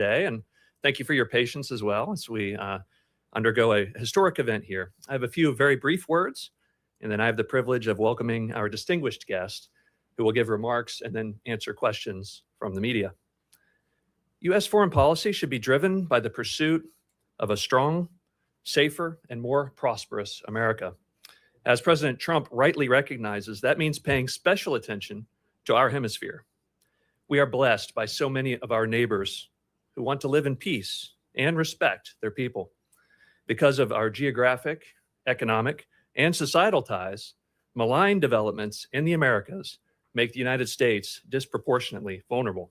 today, and thank you for your patience as well as we undergo a historic event here. I have a few very brief words, and then I have the privilege of welcoming our distinguished guest, who will give remarks and then answer questions from the media. U.S. foreign policy should be driven by the pursuit of a strong, safer, and more prosperous America. As President Trump rightly recognizes, that means paying special attention to our hemisphere. We are blessed by so many of our neighbors who want to live in peace and respect their people. Because of our geographic, economic, and societal ties, malign developments in the Americas make the United States disproportionately vulnerable.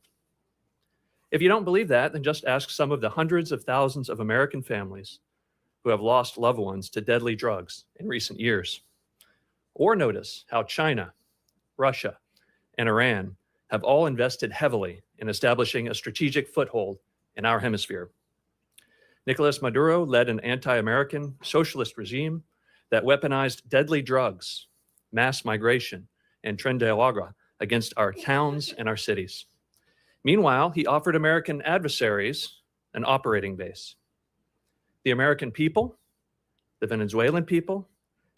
If you don't believe that, then just ask some of the hundreds of thousands of American families who have lost loved ones to deadly drugs in recent years. Or notice how China, Russia, and Iran have all invested heavily in establishing a strategic foothold in our hemisphere. Nicolas Maduro led an anti-American socialist regime that weaponized deadly drugs, mass migration, and tren de agua against our towns and our cities. Meanwhile, he offered American adversaries an operating base. The American people, the Venezuelan people,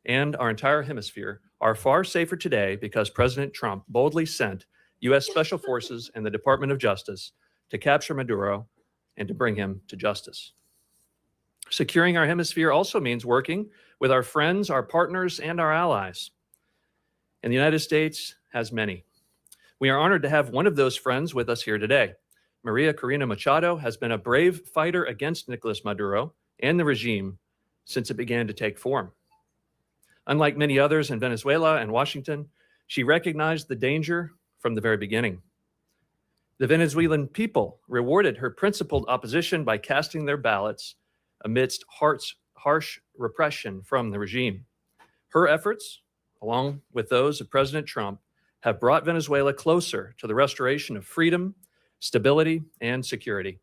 and our entire hemisphere are far safer today because President Trump boldly sent U.S. Special Forces and the Department of Justice to capture Maduro and to bring him to justice. Securing our hemisphere also means working with our friends, our partners, and our allies. And the United States has many. We are honored to have one of those friends with us here today. María Corina Machado has been a brave fighter against Nicolas Maduro and the regime since it began to take form. Unlike many others in Venezuela and Washington, she recognized the danger from the very beginning. The Venezuelan people rewarded her principled opposition by casting their ballots amidst harsh repression from the regime. Her efforts, along with those of President Trump, have brought Venezuela closer to the restoration of freedom, stability, and security.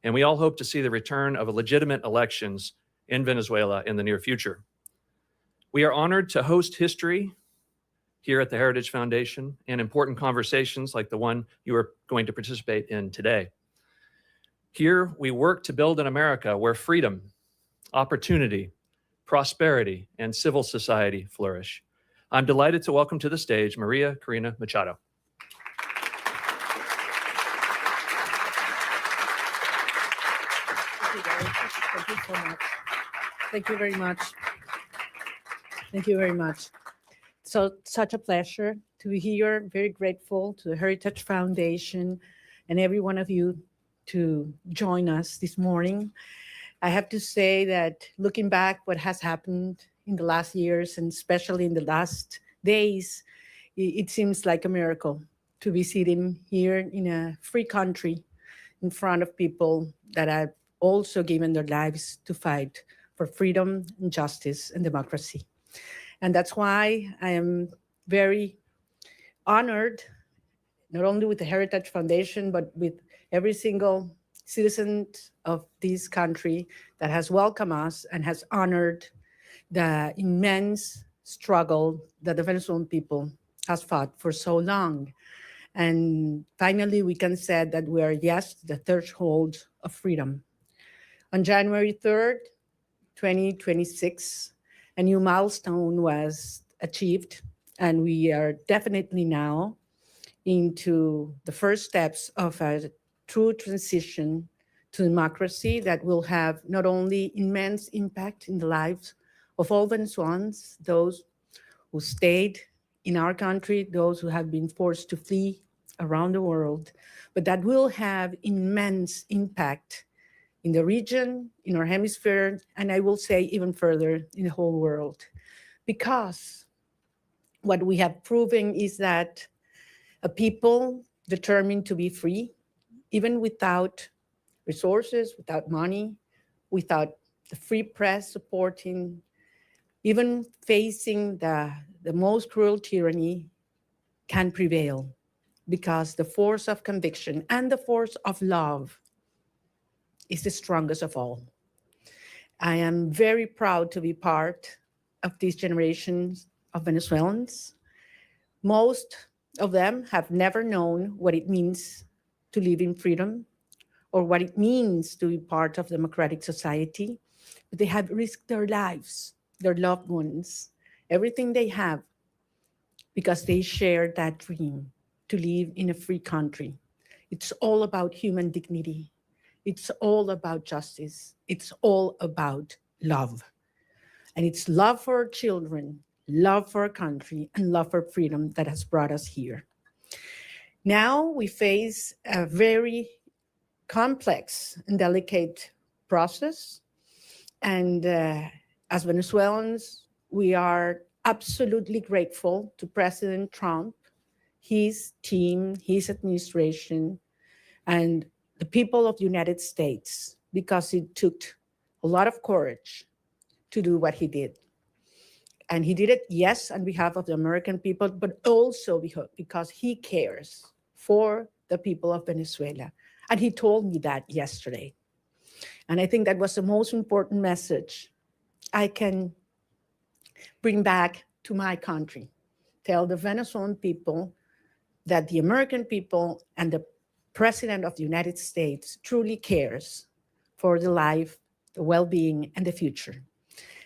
And we all hope to see the return of legitimate elections in Venezuela in the near future. We are honored to host history here at the Heritage Foundation and important conversations like the one you are going to participate in today. Here, we work to build an America where freedom, opportunity, prosperity, and civil society flourish. I'm delighted to welcome to the stage María Corina Machado. Thank you so much. Thank you very much. Thank you very much. So such a pleasure to be here. Very grateful to the Heritage Foundation and every one of you to join us this morning. I have to say that looking back what has happened in the last years and especially in the last days, it seems like a miracle to be sitting here in a free country in front of people that have also given their lives to fight for freedom and justice and democracy. And that's why I am very honored, not only with the Heritage Foundation, but with every single citizen of this country that has welcomed us and has honored the immense struggle that the Venezuelan people has fought for so long. And finally, we can say that we are, yes, the threshold of freedom. On January 3rd, 2026, a new milestone was achieved, and we are definitely now into the first steps of a true transition to democracy that will have not only immense impact in the lives of all Venezuelans, those who stayed in our country, those who have been forced to flee around the world, but that will have immense impact in the region, in our hemisphere, and I will say even further in the whole world. Because what we have proven is that a people determined to be free, even without resources, without money, without the free press supporting, even facing the most cruel tyranny, can prevail, because the force of conviction and the force of love is the strongest of all. I am very proud to be part of these generations of Venezuelans. Most of them have never known what it means to live in freedom or what it means to be part of democratic society, but they have risked their lives, their loved ones, everything they have, because they share that dream to live in a free country. It's all about human dignity. It's all about justice. It's all about love. And it's love for our children, love for our country, and love for freedom that has brought us here. Now we face a very complex and delicate process. And as Venezuelans, we are absolutely grateful to President Trump, his team, his administration, and the people of the United States, because it took a lot of courage to do what he did. And he did it, yes, on behalf of the American people, but also because he cares for the people of Venezuela. And he told me that yesterday. And I think that was the most important message I can bring back to my country. Tell the Venezuelan people that the American people and the President of the United States truly cares for the life, the well-being, and the future.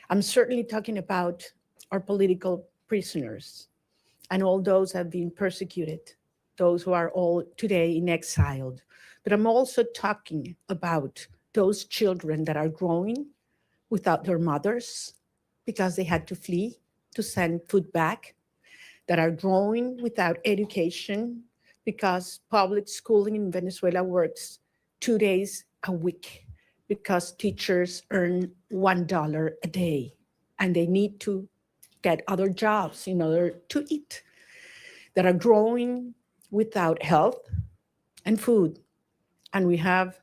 I'm certainly talking about our political prisoners and all those who have been persecuted, those who are all today in exile. But I'm also talking about those children that are growing without their mothers because they had to flee to send food back, that are growing without education because public schooling in Venezuela works 2 days a week because teachers earn $1 a day and they need to get other jobs in order to eat, that are growing without health and food. And we have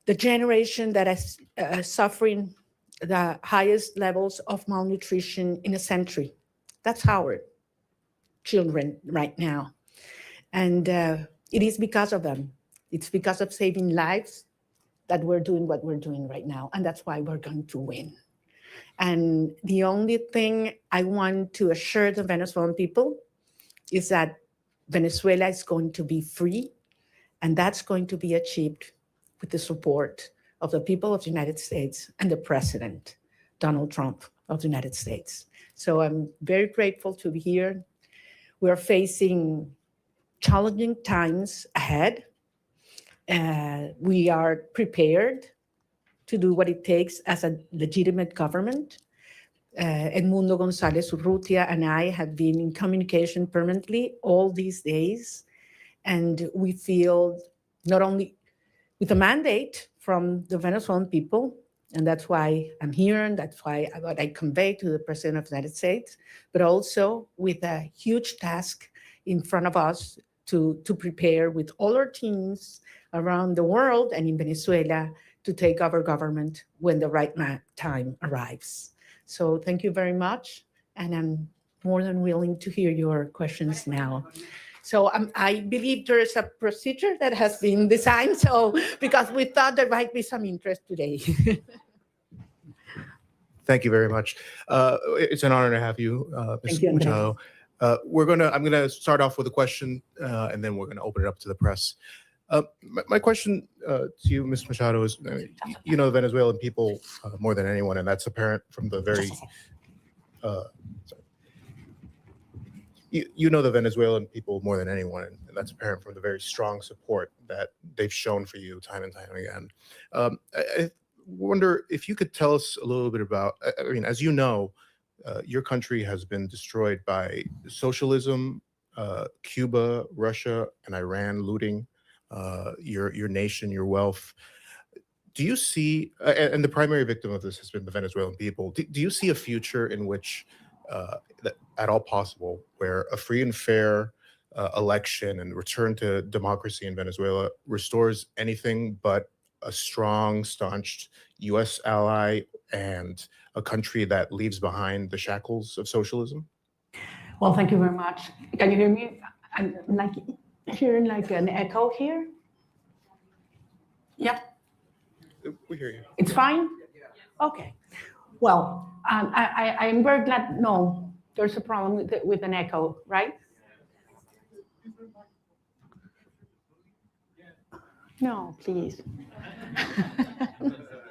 the generation that is suffering the highest levels of malnutrition in a century. That's our children right now. And it is because of them. It's because of saving lives that we're doing what we're doing right now. And that's why we're going to win. And the only thing I want to assure the Venezuelan people is that Venezuela is going to be free, and that's going to be achieved with the support of the people of the United States and the President, Donald Trump of the United States. So I'm very grateful to be here. We're facing challenging times ahead. We are prepared to do what it takes as a legitimate government. Edmundo González Urrutia and I have been in communication permanently all these days. And we feel not only with a mandate from the Venezuelan people, and that's why I'm here, and that's why what I convey to the President of the United States, but also with a huge task in front of us to prepare with all our teams around the world and in Venezuela to take over government when the right time arrives. So thank you very much, and I'm more than willing to hear your questions now. So I believe there is a procedure that has been designed, so because we thought there might be some interest today. Thank you very much. It's an honor to have you, Ms. you, Andres. Machado. I'm gonna start off with a question, and then we're gonna open it up to the press. My question to you, Ms. Machado, is you know the Venezuelan people more than anyone, and that's apparent from the very. You know the Venezuelan people more than anyone, and that's apparent from the very strong support that they've shown for you time and time again. I wonder if you could tell us a little bit about, I mean, as you know, your country has been destroyed by socialism, Cuba, Russia, and Iran looting your nation, your wealth. Do you see, and the primary victim of this has been the Venezuelan people, do you see a future in which that at all possible, where a free and fair election and return to democracy in Venezuela restores anything but a strong, staunched U.S. ally and a country that leaves behind the shackles of socialism? Well, thank you very much. Can you hear me? I'm like hearing like an echo here. Yep. We hear you. It's fine? Okay. Well, I'm very glad. No, there's a problem with an echo, right? No, please.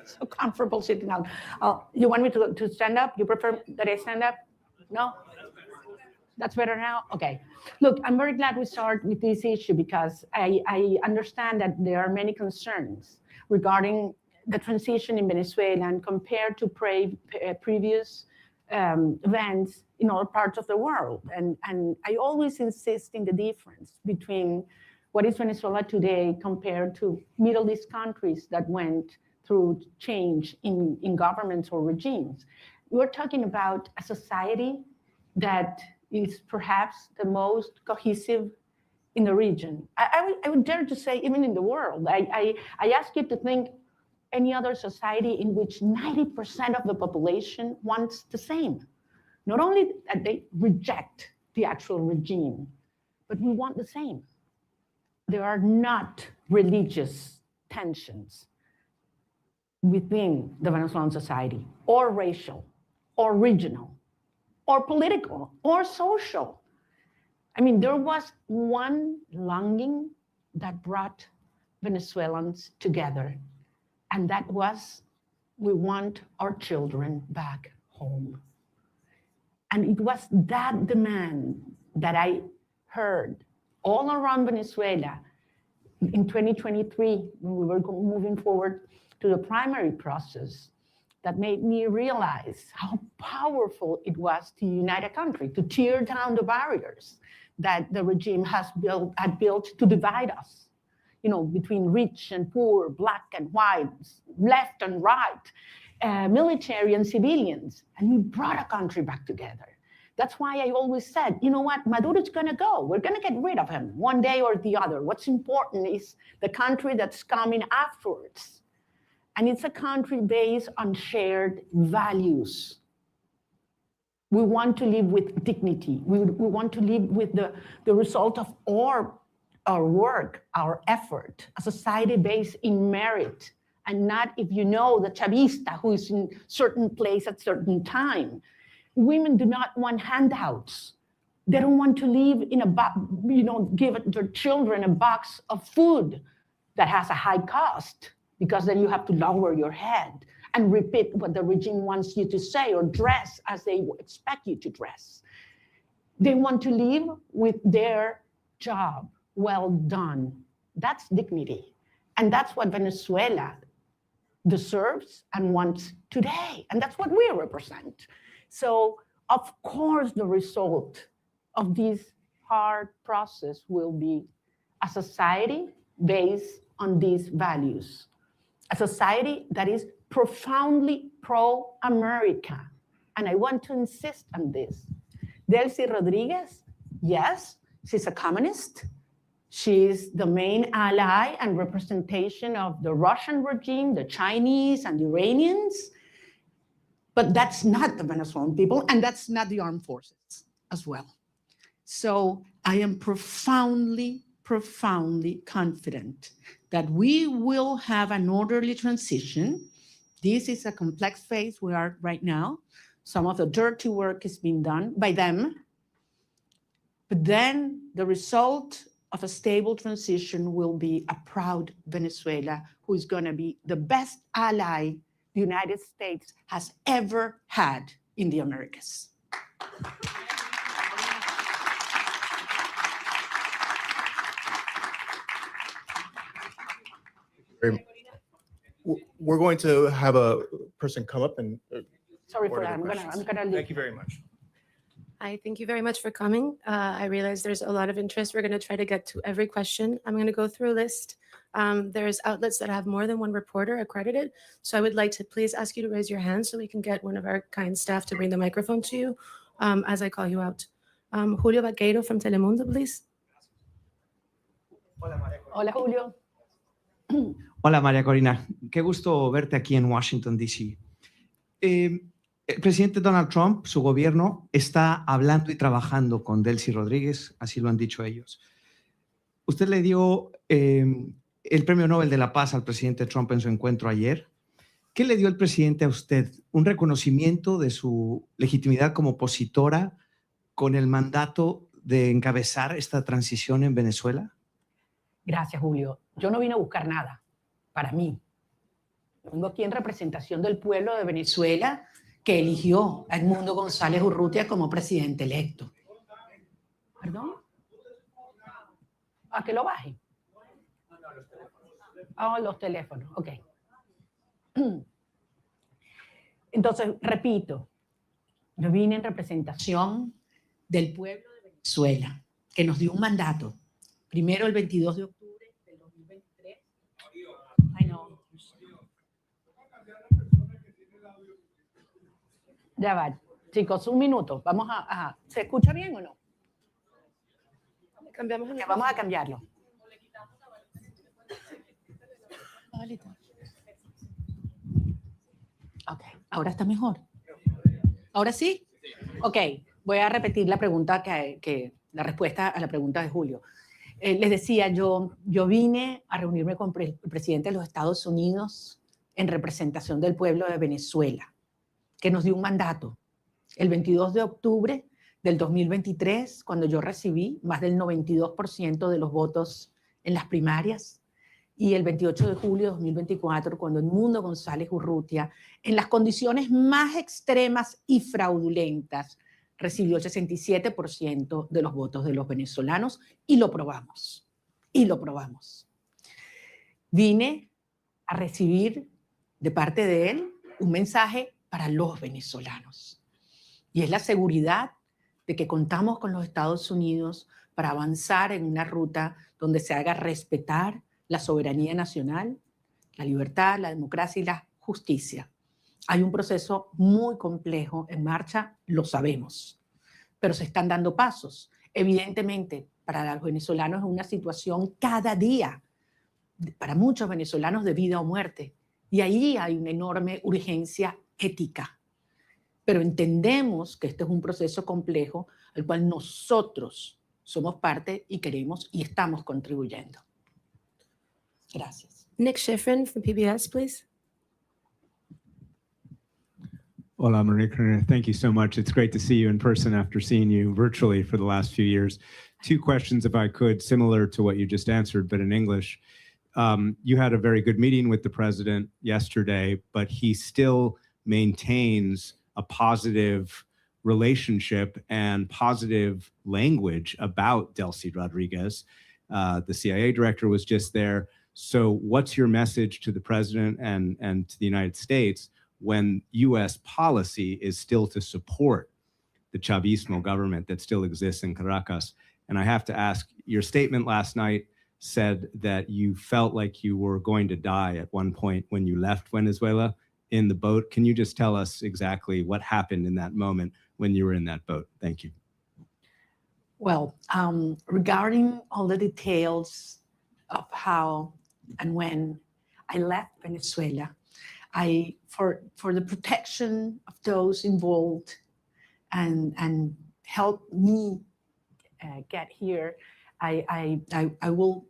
So comfortable sitting down. You want me to stand up? You prefer that I stand up? No? That's better now? Okay. Look, I'm very glad we start with this issue because I understand that there are many concerns regarding the transition in Venezuela and compared to previous events in other parts of the world. And I always insist in the difference between what is Venezuela today compared to Middle East countries that went through change in governments or regimes. We're talking about a society that is perhaps the most cohesive in the region. I would dare to say even in the world. I ask you to think any other society in which 90% of the population wants the same. Not only that they reject the actual regime, but we want the same. There are not religious tensions within the Venezuelan society, or racial, or regional, or political, or social. I mean, there was one longing that brought Venezuelans together, and that was, we want our children back home. And it was that demand that I heard all around Venezuela in 2023, when we were moving forward to the primary process, that made me realize how powerful it was to unite a country, to tear down the barriers that the regime had built to divide us, you know, between rich and poor, black and white, left and right, military and civilians, and we brought a country back together. That's why I always said, you know what, Maduro's gonna go. We're gonna get rid of him one day or the other. What's important is the country that's coming afterwards. And it's a country based on shared values. We want to live with dignity. We want to live with the result of our work, our effort, a society based in merit, and not if you know the chavista who is in certain place at certain time. Women do not want handouts. They don't want to live in a box, you know, give their children a box of food that has a high cost, because then you have to lower your head and repeat what the regime wants you to say or dress as they expect you to dress. They want to live with their job well done. That's dignity. And that's what Venezuela deserves and wants today. And that's what we represent. So, of course, the result of this hard process will be a society based on these values, a society that is profoundly pro-America. And I want to insist on this. Delcy Rodriguez, yes, she's a communist. She's the main ally and representation of the Russian regime, the Chinese and the Iranians. But that's not the Venezuelan people, and that's not the armed forces as well. So I am profoundly, profoundly confident that we will have an orderly transition. This is a complex phase we are right now. Some of the dirty work is being done by them. But then the result of a stable transition will be a proud Venezuela who is going to be the best ally the United States has ever had in the Americas. We're going to have a person come up and sorry for that. I'm gonna leave. Thank you very much. Hi, thank you very much for coming. I realize there's a lot of interest. We're going to try to get to every question. I'm going to go through a list. There's outlets that have more than one reporter accredited. So I would like to please ask you to raise your hand so we can get one of our kind staff to bring the microphone to you as I call you out. Julio Vaqueiro from Telemundo, please. Hola, Julio. Hola, María Corina. Qué gusto verte aquí en Washington, D.C. El presidente Donald Trump, su gobierno, está hablando y trabajando con Delcy Rodríguez, así lo han dicho ellos. Usted le dio el Premio Nobel de la Paz al presidente Trump en su encuentro ayer. ¿Qué le dio el presidente a usted? ¿Un reconocimiento de su legitimidad como opositora con el mandato de encabezar esta transición en Venezuela? Gracias, Julio. Yo no vine a buscar nada para mí. Vengo aquí en representación del pueblo de Venezuela que eligió a Edmundo González Urrutia como presidente electo. ¿Perdón? ¿A que lo baje? Ah, los teléfonos, ok. Entonces, repito, yo vine en representación del pueblo de Venezuela, que nos dio un mandato. Primero, el 22 de octubre del 2023. Ay, no. Ya va, chicos, un minuto. Vamos a ¿se escucha bien o no? Cambiamos el Que vamos a cambiarlo. Ok, ahora está mejor. ¿Ahora sí? Ok, voy a repetir la pregunta la respuesta a la pregunta de Julio. Les decía, yo vine a reunirme con el presidente de los Estados Unidos en representación del pueblo de Venezuela, que nos dio un mandato. El 22 de octubre del 2023, cuando yo recibí más del 92% de los votos en las primarias, y el 28 de julio de 2024, cuando Edmundo González Urrutia, en las condiciones más extremas y fraudulentas, recibió el 67% de los votos de los venezolanos y lo probamos. Y lo probamos. Vine a recibir de parte de él un mensaje para los venezolanos. Y es la seguridad de que contamos con los Estados Unidos para avanzar en una ruta donde se haga respetar la soberanía nacional, la libertad, la democracia y la justicia. Hay un proceso muy complejo en marcha, lo sabemos, pero se están dando pasos. Evidentemente, para los venezolanos es una situación cada día, para muchos venezolanos de vida o muerte, y ahí hay una enorme urgencia ética. Pero entendemos que este es un proceso complejo al cual nosotros somos parte y queremos y estamos contribuyendo. Gracias. Nick Schifrin from PBS, please. Hola, Maria Corina. Thank you so much. It's great to see you in person after seeing you virtually for the last few years. Two questions, if I could, similar to what you just answered, but in English. You had a very good meeting with the president yesterday, but he still maintains a positive relationship and positive language about Delcy Rodriguez. The CIA director was just there. So what's your message to the president and to the United States when U.S. policy is still to support the Chavismo government that still exists in Caracas? And I have to ask, your statement last night said that you felt like you were going to die at one point when you left Venezuela in the boat. Can you just tell us exactly what happened in that moment when you were in that boat? Thank you. Well, regarding all the details of how and when I left Venezuela, for the protection of those involved and help me get here, I will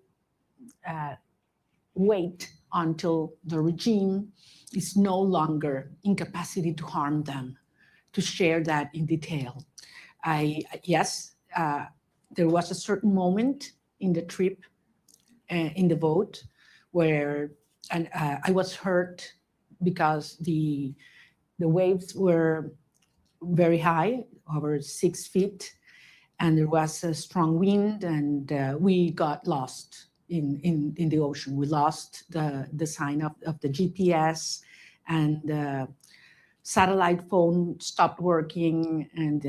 wait until the regime is no longer in capacity to harm them, to share that in detail. Yes, there was a certain moment in the trip in the boat where I was hurt because the waves were very high, over 6 feet, and there was a strong wind, and we got lost in the ocean. We lost the sign of the GPS, and the satellite phone stopped working, and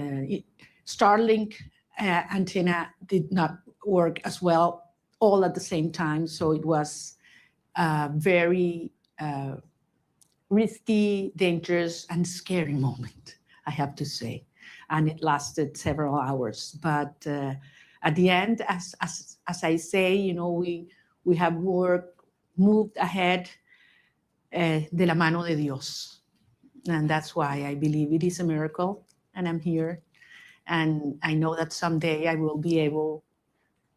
Starlink antenna did not work as well, all at the same time. So it was very risky, dangerous, and scary moment, I have to say. And it lasted several hours. But at the end, as I say, you know, we have moved ahead de la mano de Dios. And that's why I believe it is a miracle, and I'm here. And I know that someday I will be able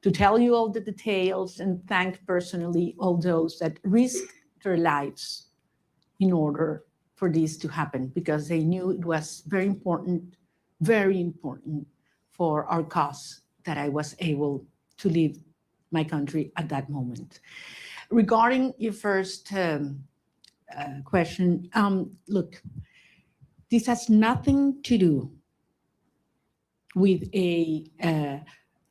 to tell you all the details and thank personally all those that risked their lives in order for this to happen, because they knew it was very important for our cause that I was able to live my country at that moment. Regarding your first question, look, this has nothing to do with a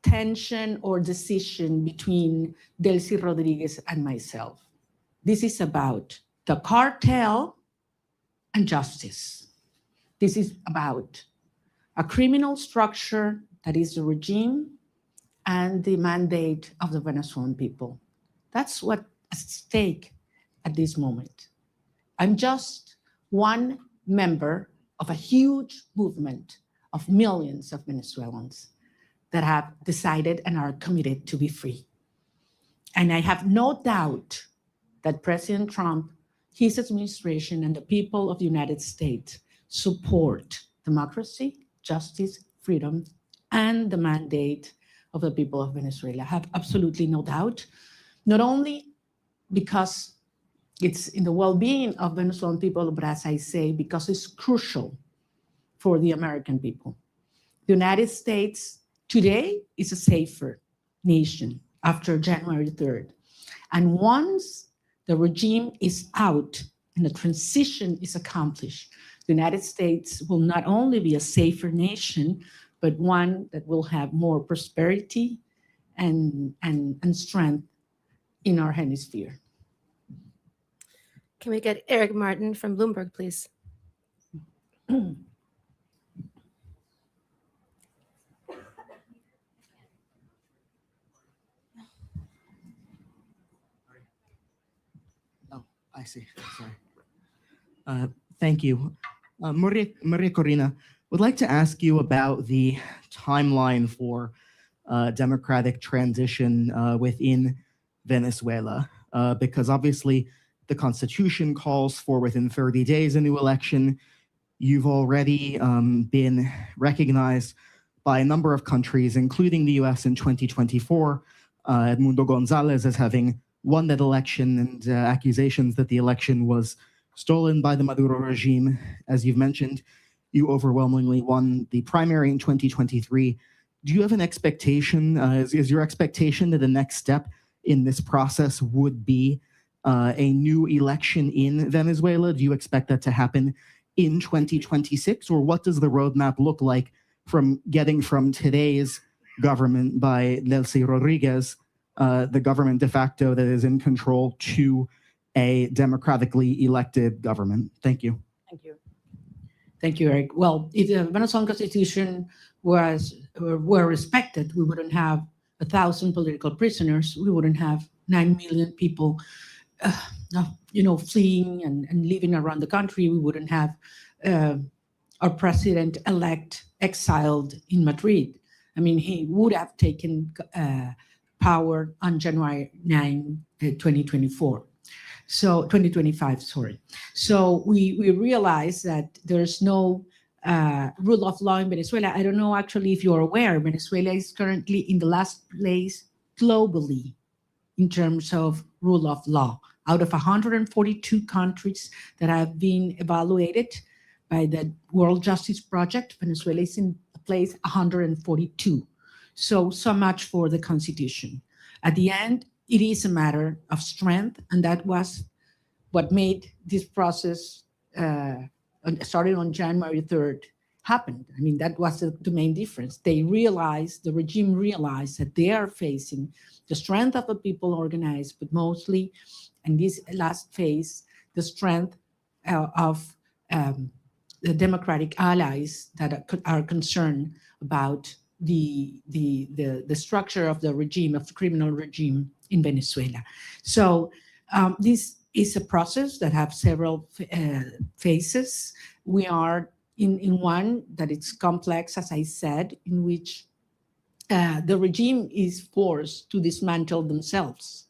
tension or decision between Delcy Rodriguez and myself. This is about the cartel and justice. This is about a criminal structure that is the regime and the mandate of the Venezuelan people. That's what's at stake at this moment. I'm just one member of a huge movement of millions of Venezuelans that have decided and are committed to be free. And I have no doubt that President Trump, his administration, and the people of the United States support democracy, justice, freedom, and the mandate of the people of Venezuela. I have absolutely no doubt, not only because it's in the well-being of Venezuelan people, but as I say, because it's crucial for the American people. The United States today is a safer nation after January 3rd. And once the regime is out and the transition is accomplished, the United States will not only be a safer nation, but one that will have more prosperity and strength in our hemisphere. Can we get Eric Martin from Bloomberg, please? I see. Sorry. Thank you. Maria Corina, would like to ask you about the timeline for democratic transition within Venezuela, because obviously the Constitution calls for within 30 days a new election. You've already been recognized by a number of countries, including the US in 2024, Edmundo Gonzalez as having won that election, and accusations that the election was stolen by the Maduro regime. As you've mentioned, you overwhelmingly won the primary in 2023. Do you have an expectation, is your expectation that the next step in this process would be a new election in Venezuela? Do you expect that to happen in 2026? Or what does the roadmap look like from getting from today's government by Delcy Rodriguez, the government de facto that is in control, to a democratically elected government? Thank you. Thank you. Thank you, Eric. Well, if the Venezuelan Constitution were respected, we wouldn't have 1,000 political prisoners. We wouldn't have 9 million people, fleeing and living around the country. We wouldn't have our president-elect exiled in Madrid. I mean, he would have taken power on January 9, 2024. So 2025, sorry. So we realize that there's no rule of law in Venezuela. I don't know actually if you're aware, Venezuela is currently in the last place globally in terms of rule of law. Out of 142 countries that have been evaluated by the World Justice Project, Venezuela is in place 142. So much for the Constitution. At the end, it is a matter of strength, and that was what made this process, starting on January 3rd, happen. I mean, that was the main difference. The regime realized that they are facing the strength of the people organized, but mostly, in this last phase, the strength of the democratic allies that are concerned about the structure of the regime, of the criminal regime in Venezuela. So this is a process that have several phases. We are in one that it's complex, as I said, in which the regime is forced to dismantle themselves.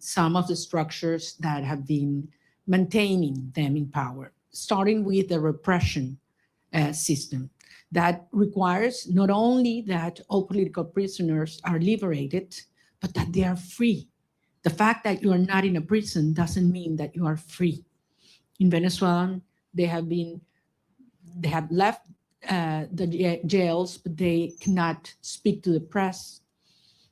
Some of the structures that have been maintaining them in power, starting with the repression system that requires not only that all political prisoners are liberated, but that they are free. The fact that you are not in a prison doesn't mean that you are free. In Venezuela, they have left the jails, but they cannot speak to the press.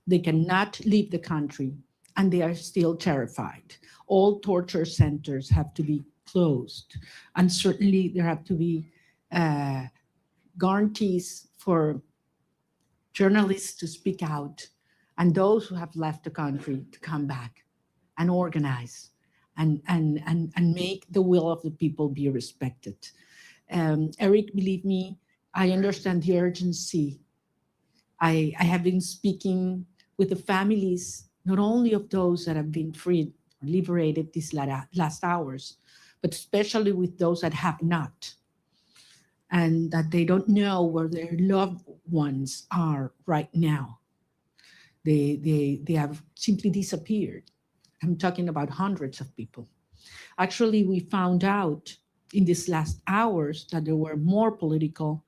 They cannot leave the country, and they are still terrified. All torture centers have to be closed, and certainly there have to be guarantees for journalists to speak out, and those who have left the country to come back and organize and make the will of the people be respected. Eric, believe me, I understand the urgency. I have been speaking with the families, not only of those that have been freed or liberated these last hours, but especially with those that have not, and that they don't know where their loved ones are right now. They have simply disappeared. I'm talking about hundreds of people. Actually, we found out in these last hours that there were more political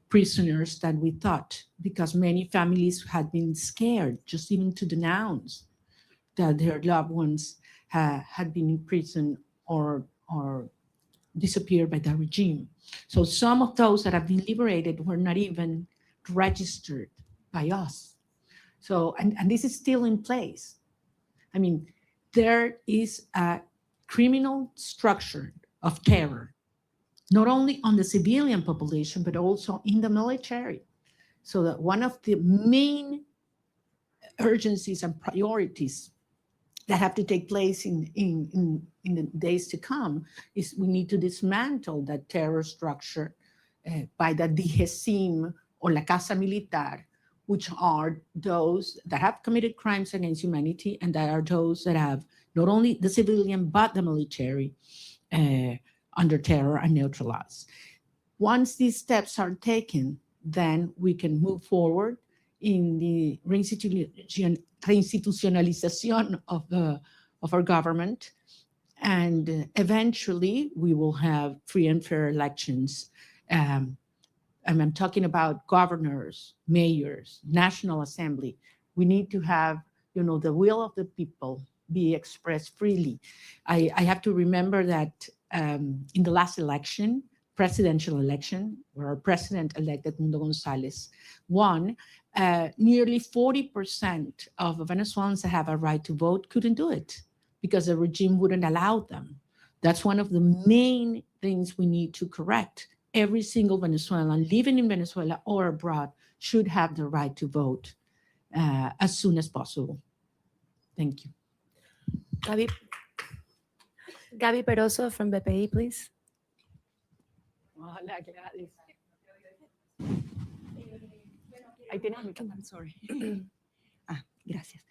prisoners than we thought, because many families had been scared just even to denounce that their loved ones had been in prison or disappeared by the regime. So some of those that have been liberated were not even registered by us. So, and this is still in place. I mean, there is a criminal structure of terror, not only on the civilian population, but also in the military. So that one of the main urgencies and priorities that have to take place in the days to come is we need to dismantle that terror structure by the DGCIM or La Casa Militar, which are those that have committed crimes against humanity, and that are those that have not only the civilian but the military under terror and neutralized. Once these steps are taken, then we can move forward in the reinstitutionalization of our government, and eventually we will have free and fair elections. And I'm talking about governors, mayors, National Assembly. We need to have, the will of the people be expressed freely. I have to remember that in the last election, presidential election, where our president-elect Edmundo González won, nearly 40% of Venezuelans that have a right to vote couldn't do it because the regime wouldn't allow them. That's one of the main things we need to correct. Every single Venezuelan living in Venezuela or abroad should have the right to vote as soon as possible. Thank you. Gaby Peroso from BPI, please. Hola, Gladys. I'm sorry. Gracias.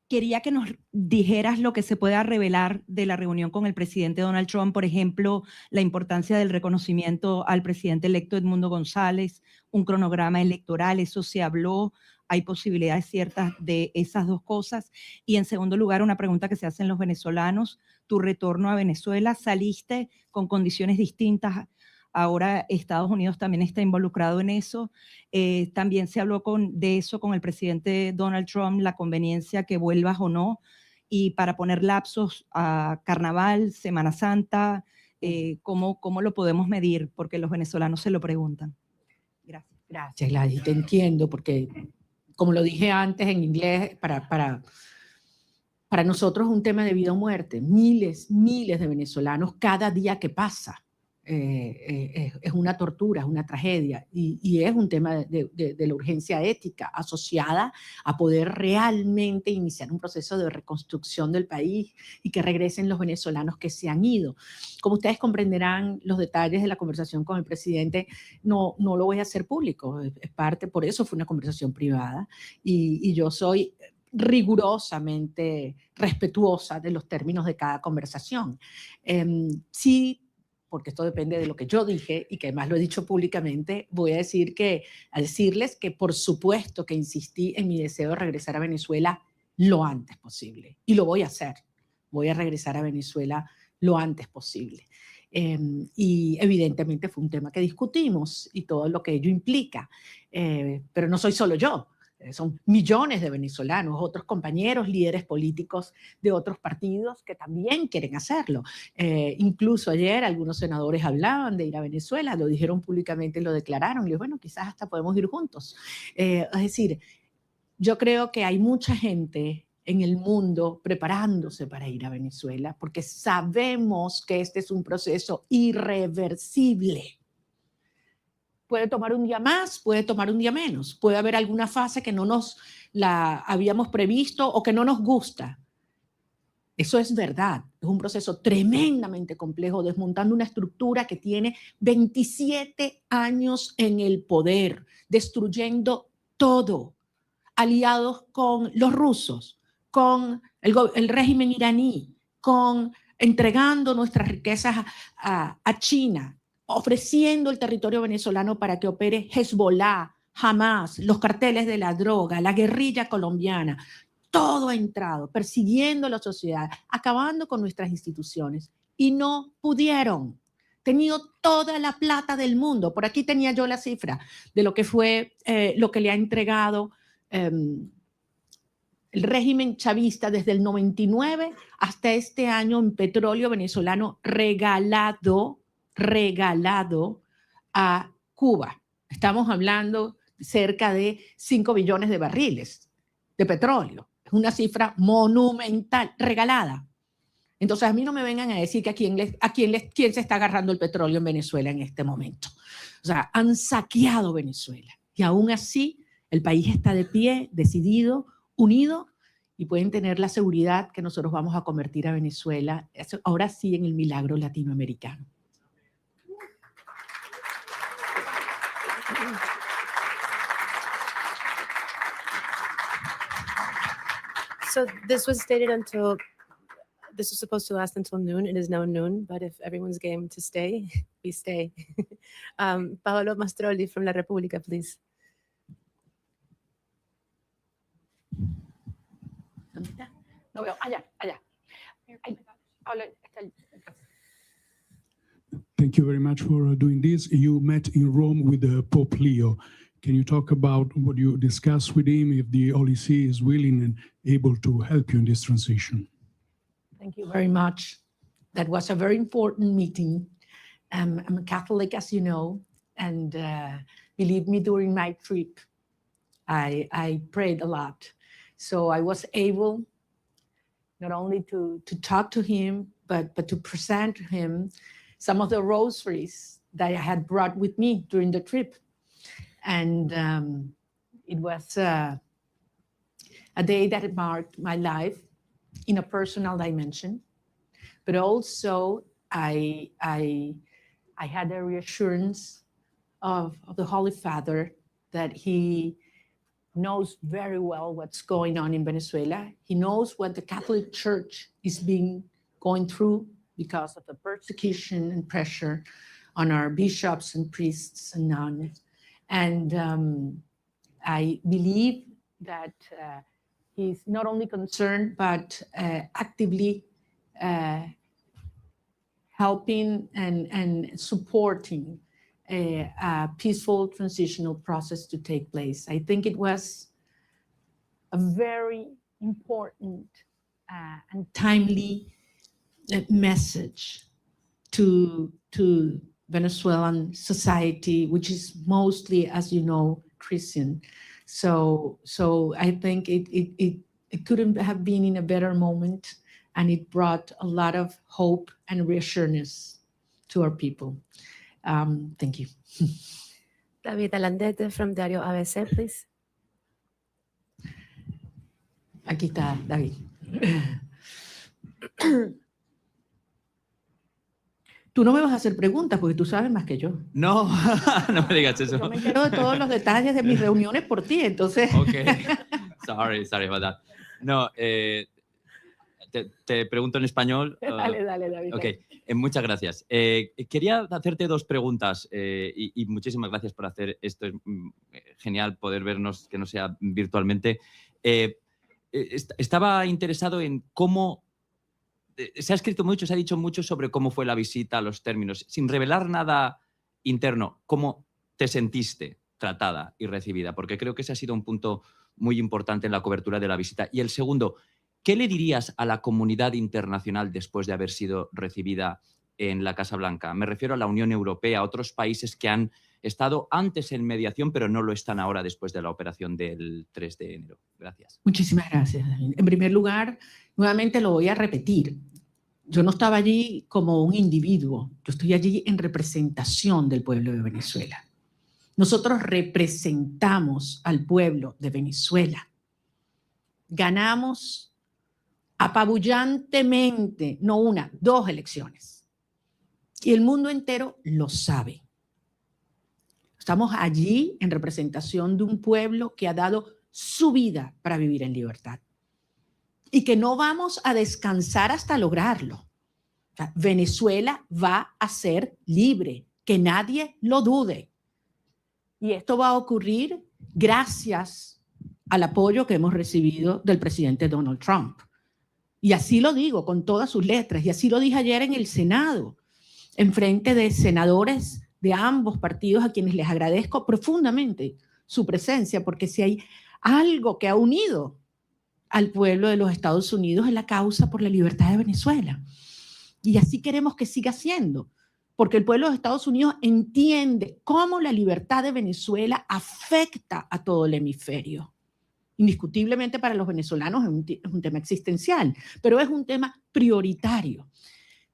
Quería que nos dijeras lo que se pueda revelar de la reunión con el presidente Donald Trump, por ejemplo, la importancia del reconocimiento al presidente electo Edmundo González, un cronograma electoral, eso se habló, hay posibilidades ciertas de esas dos cosas. Y en segundo lugar, una pregunta que se hacen los venezolanos, tu retorno a Venezuela, saliste con condiciones distintas. Ahora Estados Unidos también está involucrado en eso. También se habló de eso con el presidente Donald Trump, la conveniencia que vuelvas o no. Y para poner lapsos a Carnaval, Semana Santa, ¿cómo lo podemos medir? Porque los venezolanos se lo preguntan. Gracias. Gracias, Gladys. Te entiendo, porque como lo dije antes en inglés, para nosotros es un tema de vida o muerte. Miles de venezolanos cada día que pasa. Es una tortura, es una tragedia y es un tema de la urgencia ética asociada a poder realmente iniciar un proceso de reconstrucción del país y que regresen los venezolanos que se han ido. Como ustedes comprenderán, los detalles de la conversación con el presidente no lo voy a hacer público, es parte, por eso fue una conversación privada y yo soy rigurosamente respetuosa de los términos de cada conversación. Sí, porque esto depende de lo que yo dije y que además lo he dicho públicamente, voy a decirles que por supuesto que insistí en mi deseo de regresar a Venezuela lo antes posible. Y lo voy a hacer. Voy a regresar a Venezuela lo antes posible. Y evidentemente fue un tema que discutimos y todo lo que ello implica. Pero no soy solo yo. Son millones de venezolanos, otros compañeros, líderes políticos de otros partidos que también quieren hacerlo. Incluso ayer algunos senadores hablaban de ir a Venezuela, lo dijeron públicamente y lo declararon. Y yo, bueno, quizás hasta podemos ir juntos. Es decir, yo creo que hay mucha gente en el mundo preparándose para ir a Venezuela porque sabemos que este es un proceso irreversible. Puede tomar un día más, puede tomar un día menos, puede haber alguna fase que no nos la habíamos previsto o que no nos gusta. Eso es verdad, es un proceso tremendamente complejo, desmontando una estructura que tiene 27 años en el poder, destruyendo todo, aliados con los rusos, con el régimen iraní, entregando nuestras riquezas a China, ofreciendo el territorio venezolano para que opere Hezbollah, Hamas, los carteles de la droga, la guerrilla colombiana. Todo ha entrado, persiguiendo a la sociedad, acabando con nuestras instituciones. Y no pudieron. Tenido toda la plata del mundo. Por aquí tenía yo la cifra de lo que fue, lo que le ha entregado el régimen chavista desde el 99 hasta este año en petróleo venezolano regalado a Cuba. Estamos hablando cerca de 5 billones de barriles de petróleo. Es una cifra monumental, regalada. Entonces, a mí no me vengan a decir que quién se está agarrando el petróleo en Venezuela en este momento. O sea, han saqueado Venezuela. Y aún así, el país está de pie, decidido, unido, y pueden tener la seguridad que nosotros vamos a convertir a Venezuela, ahora sí, en el milagro latinoamericano. So this was stated until, this was supposed to last until noon. It is now noon, but if everyone's game to stay, we stay. Paolo Mastrolli from La Repubblica, please. ¿Dónde está? No veo, allá. Ahí, Paolo, está el... Thank you very much for doing this. You met in Rome with Pope Leo. Can you talk about what you discussed with him, if the Holy See is willing and able to help you in this transition? Thank you very much. That was a very important meeting. I'm a Catholic, as you know, and believe me, during my trip, I prayed a lot. So I was able not only to talk to him, but to present to him some of the rosaries that I had brought with me during the trip. And it was a day that marked my life in a personal dimension, but also I had a reassurance of the Holy Father that he knows very well what's going on in Venezuela. He knows what the Catholic Church is going through because of the persecution and pressure on our bishops and priests and nuns. And I believe that he's not only concerned, but actively helping and supporting a peaceful transitional process to take place. I think it was a very important and timely message to Venezuelan society, which is mostly, as you know, Christian. So I think it couldn't have been in a better moment, and it brought a lot of hope and reassurance to our people. Thank you. David Alandete from Diario ABC, please. Aquí está, David. Tú no me vas a hacer preguntas porque tú sabes más que yo. No, no me digas eso. Yo me entero de todos los detalles de mis reuniones por ti, entonces. Okay. Sorry about that. No, te pregunto en español. Dale, David. Ok, muchas gracias. Quería hacerte dos preguntas y muchísimas gracias por hacer esto. Es genial poder vernos, que no sea virtualmente. Estaba interesado en cómo se ha escrito mucho, se ha dicho mucho sobre cómo fue la visita, los términos, sin revelar nada interno. ¿Cómo te sentiste tratada y recibida? Porque creo que ese ha sido un punto muy importante en la cobertura de la visita. Y el segundo, ¿qué le dirías a la comunidad internacional después de haber sido recibida en la Casa Blanca? Me refiero a la Unión Europea, a otros países que han estado antes en mediación, pero no lo están ahora después de la operación del 3 de enero. Gracias. Muchísimas gracias, David. En primer lugar, nuevamente lo voy a repetir. Yo no estaba allí como un individuo, yo estoy allí en representación del pueblo de Venezuela. Nosotros representamos al pueblo de Venezuela. Ganamos apabullantemente, no una, 2 elecciones. Y el mundo entero lo sabe. Estamos allí en representación de un pueblo que ha dado su vida para vivir en libertad. Y que no vamos a descansar hasta lograrlo. O sea, Venezuela va a ser libre, que nadie lo dude. Y esto va a ocurrir gracias al apoyo que hemos recibido del presidente Donald Trump. Y así lo digo con todas sus letras, y así lo dije ayer en el Senado, en frente de senadores de ambos partidos a quienes les agradezco profundamente su presencia, porque si hay algo que ha unido al pueblo de los Estados Unidos es la causa por la libertad de Venezuela. Y así queremos que siga siendo, porque el pueblo de Estados Unidos entiende cómo la libertad de Venezuela afecta a todo el hemisferio. Indiscutiblemente para los venezolanos es un tema existencial, pero es un tema prioritario.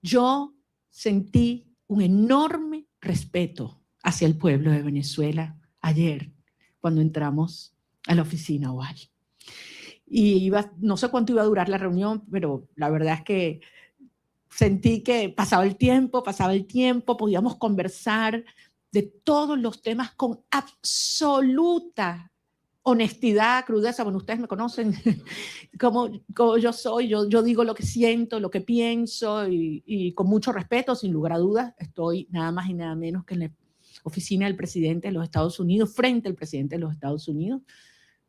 Yo sentí un enorme respeto hacia el pueblo de Venezuela ayer cuando entramos a la oficina oval. Y no sé cuánto iba a durar la reunión, pero la verdad es que sentí que pasaba el tiempo, podíamos conversar de todos los temas con absoluta honestidad, crudeza. Bueno, ustedes me conocen como yo soy, yo digo lo que siento, lo que pienso y con mucho respeto, sin lugar a dudas. Estoy nada más y nada menos que en la oficina del presidente de los Estados Unidos, frente al presidente de los Estados Unidos,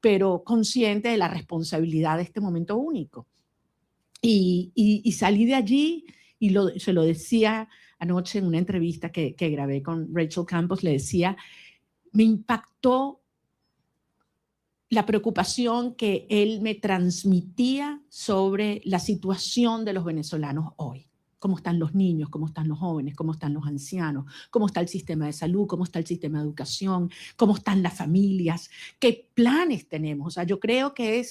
pero consciente de la responsabilidad de este momento único. Y salí de allí y se lo decía anoche en una entrevista que grabé con Rachel Campos, le decía, me impactó la preocupación que él me transmitía sobre la situación de los venezolanos hoy. Cómo están los niños, cómo están los jóvenes, cómo están los ancianos, cómo está el sistema de salud, cómo está el sistema de educación, cómo están las familias, qué planes tenemos. O sea, yo creo que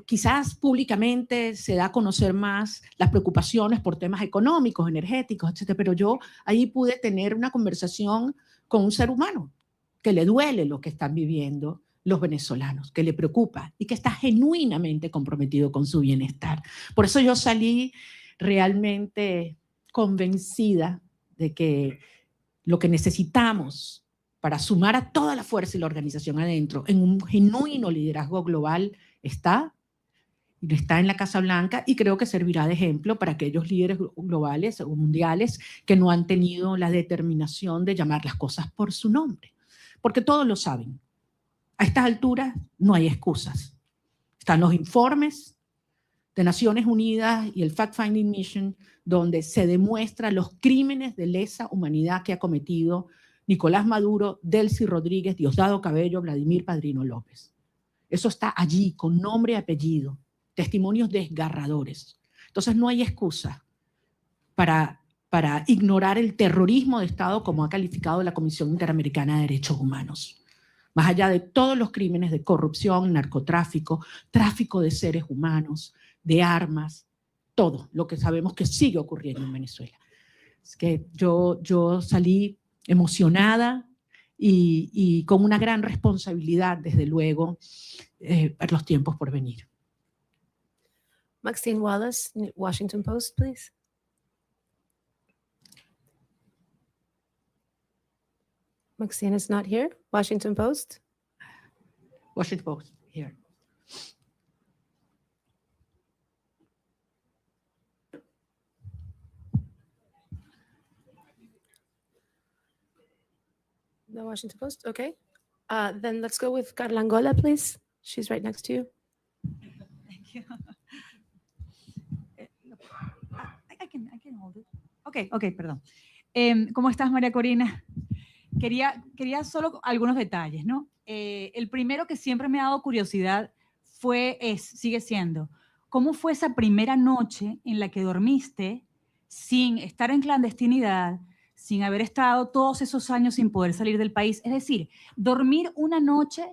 quizás públicamente se da a conocer más las preocupaciones por temas económicos, energéticos, etcétera, pero yo ahí pude tener una conversación con un ser humano que le duele lo que están viviendo los venezolanos, que le preocupa y que está genuinamente comprometido con su bienestar. Por eso yo salí realmente convencida de que lo que necesitamos para sumar a toda la fuerza y la organización adentro en un genuino liderazgo global está en la Casa Blanca, y creo que servirá de ejemplo para aquellos líderes globales o mundiales que no han tenido la determinación de llamar las cosas por su nombre, porque todos lo saben. A estas alturas no hay excusas. Están los informes de Naciones Unidas y el Fact-Finding Mission, donde se demuestran los crímenes de lesa humanidad que ha cometido Nicolás Maduro, Delcy Rodríguez, Diosdado Cabello, Vladimir Padrino López. Eso está allí, con nombre y apellido, testimonios desgarradores. Entonces no hay excusa para ignorar el terrorismo de Estado como ha calificado la Comisión Interamericana de Derechos Humanos. Más allá de todos los crímenes de corrupción, narcotráfico, tráfico de seres humanos, de armas, todo lo que sabemos que sigue ocurriendo en Venezuela. Es que yo salí emocionada y con una gran responsabilidad, desde luego, para los tiempos por venir. Maxine Wallace, Washington Post, please. Maxine is not here. Washington Post. Washington Post, here. The Washington Post, okay. Then let's go with Carla Angola, please. She's right next to you. Thank you. I can hold it. Okay, perdón. ¿Cómo estás, María Corina? Quería solo algunos detalles, ¿no? El primero que siempre me ha dado curiosidad sigue siendo, ¿cómo fue esa primera noche en la que dormiste sin estar en clandestinidad, sin haber estado todos esos años sin poder salir del país. Es decir, dormir una noche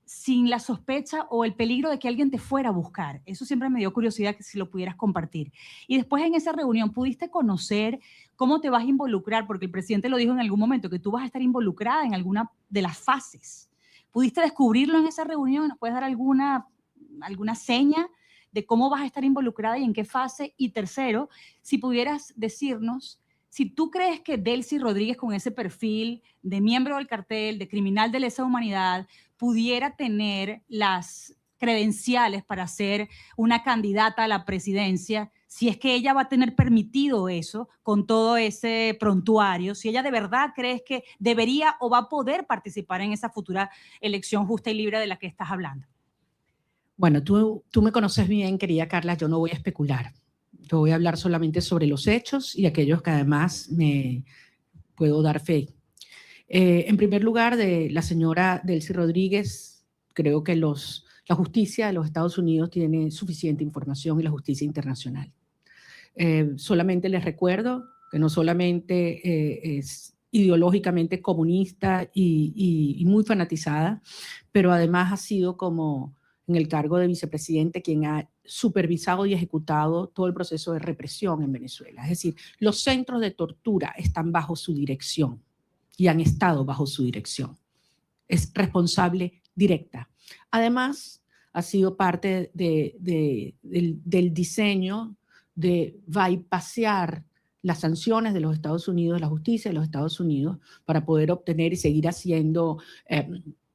sin la sospecha o el peligro de que alguien te fuera a buscar. Eso siempre me dio curiosidad que si lo pudieras compartir. Y después en esa reunión, ¿pudiste conocer cómo te vas a involucrar? Porque el presidente lo dijo en algún momento, que tú vas a estar involucrada en alguna de las fases. ¿Pudiste descubrirlo en esa reunión? ¿Nos puedes dar alguna seña de cómo vas a estar involucrada y en qué fase? Y tercero, si pudieras decirnos si tú crees que Delcy Rodríguez, con ese perfil de miembro del cartel, de criminal de lesa humanidad, pudiera tener las credenciales para ser una candidata a la presidencia, si es que ella va a tener permitido eso con todo ese prontuario, si ella de verdad crees que debería o va a poder participar en esa futura elección justa y libre de la que estás hablando. Bueno, tú me conoces bien, querida Carla, yo no voy a especular. Yo voy a hablar solamente sobre los hechos y aquellos que además me puedo dar fe. En primer lugar, de la señora Delcy Rodríguez, creo que la justicia de los Estados Unidos tiene suficiente información y la justicia internacional. Solamente les recuerdo que no solamente es ideológicamente comunista y muy fanatizada, pero además ha sido como en el cargo de vicepresidente quien ha supervisado y ejecutado todo el proceso de represión en Venezuela. Es decir, los centros de tortura están bajo su dirección y han estado bajo su dirección. Es responsable directa. Además, ha sido parte del diseño de bypassear las sanciones de los Estados Unidos, la justicia de los Estados Unidos, para poder obtener y seguir haciendo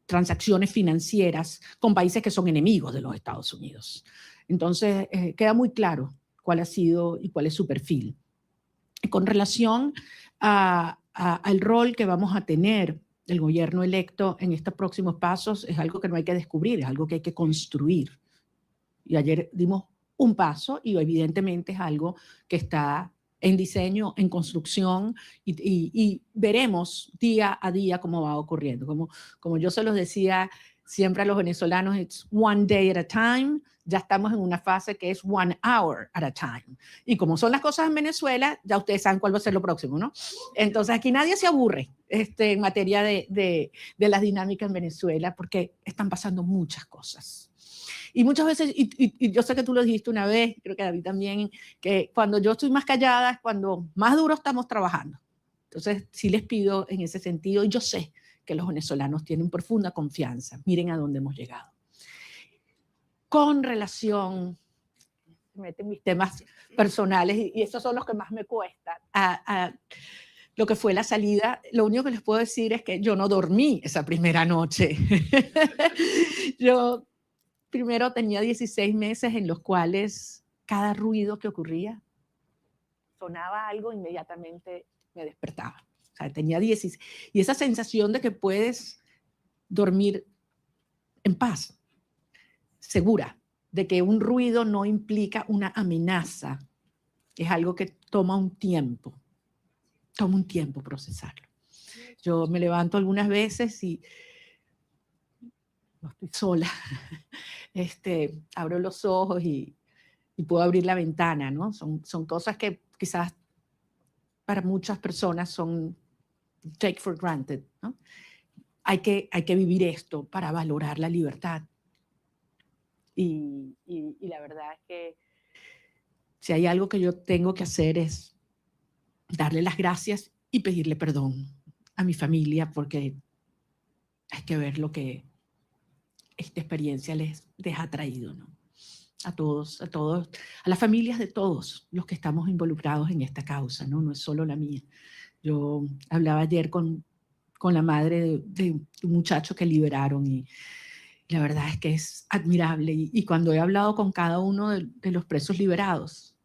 transacciones financieras con países que son enemigos de los Estados Unidos. Entonces, queda muy claro cuál ha sido y cuál es su perfil. Con relación al rol que vamos a tener el gobierno electo en estos próximos pasos, es algo que no hay que descubrir, es algo que hay que construir. Y ayer dimos un paso y evidentemente es algo que está en diseño, en construcción, y veremos día a día cómo va ocurriendo. Como yo se los decía siempre a los venezolanos, it's one day at a time. Ya estamos en una fase que es 1 hour at a time. Y como son las cosas en Venezuela, ya ustedes saben cuál va a ser lo próximo, ¿no? Entonces aquí nadie se aburre en materia de las dinámicas en Venezuela, porque están pasando muchas cosas. Y muchas veces, y yo sé que tú lo dijiste una vez, creo que David también, que cuando yo estoy más callada es cuando más duro estamos trabajando. Entonces, sí les pido en ese sentido, y yo sé que los venezolanos tienen profunda confianza. Miren a dónde hemos llegado. Con relación, me meten mis temas personales, y esos son los que más me cuestan, a lo que fue la salida, lo único que les puedo decir es que yo no dormí esa primera noche. Yo primero tenía 16 meses en los cuales cada ruido que ocurría, sonaba algo, inmediatamente me despertaba. O sea, tenía 16. Y esa sensación de que puedes dormir en paz, segura, de que un ruido no implica una amenaza, es algo que toma un tiempo procesarlo. Yo me levanto algunas veces y no estoy sola. Abro los ojos y puedo abrir la ventana, ¿no? Son cosas que quizás para muchas personas son take for granted, ¿no? Hay que vivir esto para valorar la libertad. Y la verdad es que si hay algo que yo tengo que hacer es darle las gracias y pedirle perdón a mi familia, porque hay que ver lo que esta experiencia les ha traído, ¿no? A todos, a las familias de todos los que estamos involucrados en esta causa, ¿no? No es solo la mía. Yo hablaba ayer con la madre de un muchacho que liberaron y la verdad es que es admirable. Y cuando he hablado con cada uno de los presos liberados,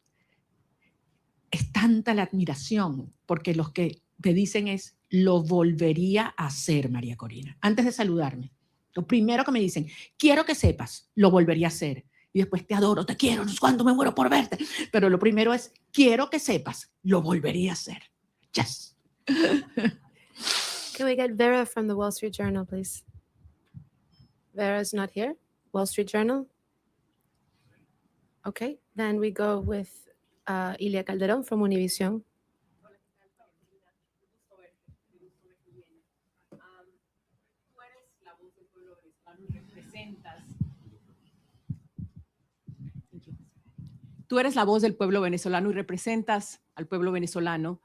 es tanta la admiración, porque los que me dicen es, lo volvería a hacer, María Corina. Antes de saludarme, lo primero que me dicen, quiero que sepas, lo volvería a hacer. Y después, te adoro, te quiero, no sé cuánto me muero por verte. Pero lo primero es, quiero que sepas, lo volvería a hacer. Yes. Can we get Vera from the Wall Street Journal, please? Vera's not here. Wall Street Journal. Okay, then we go with Ilia Calderón from Univision. Tú eres la voz del pueblo venezolano y representas al pueblo venezolano.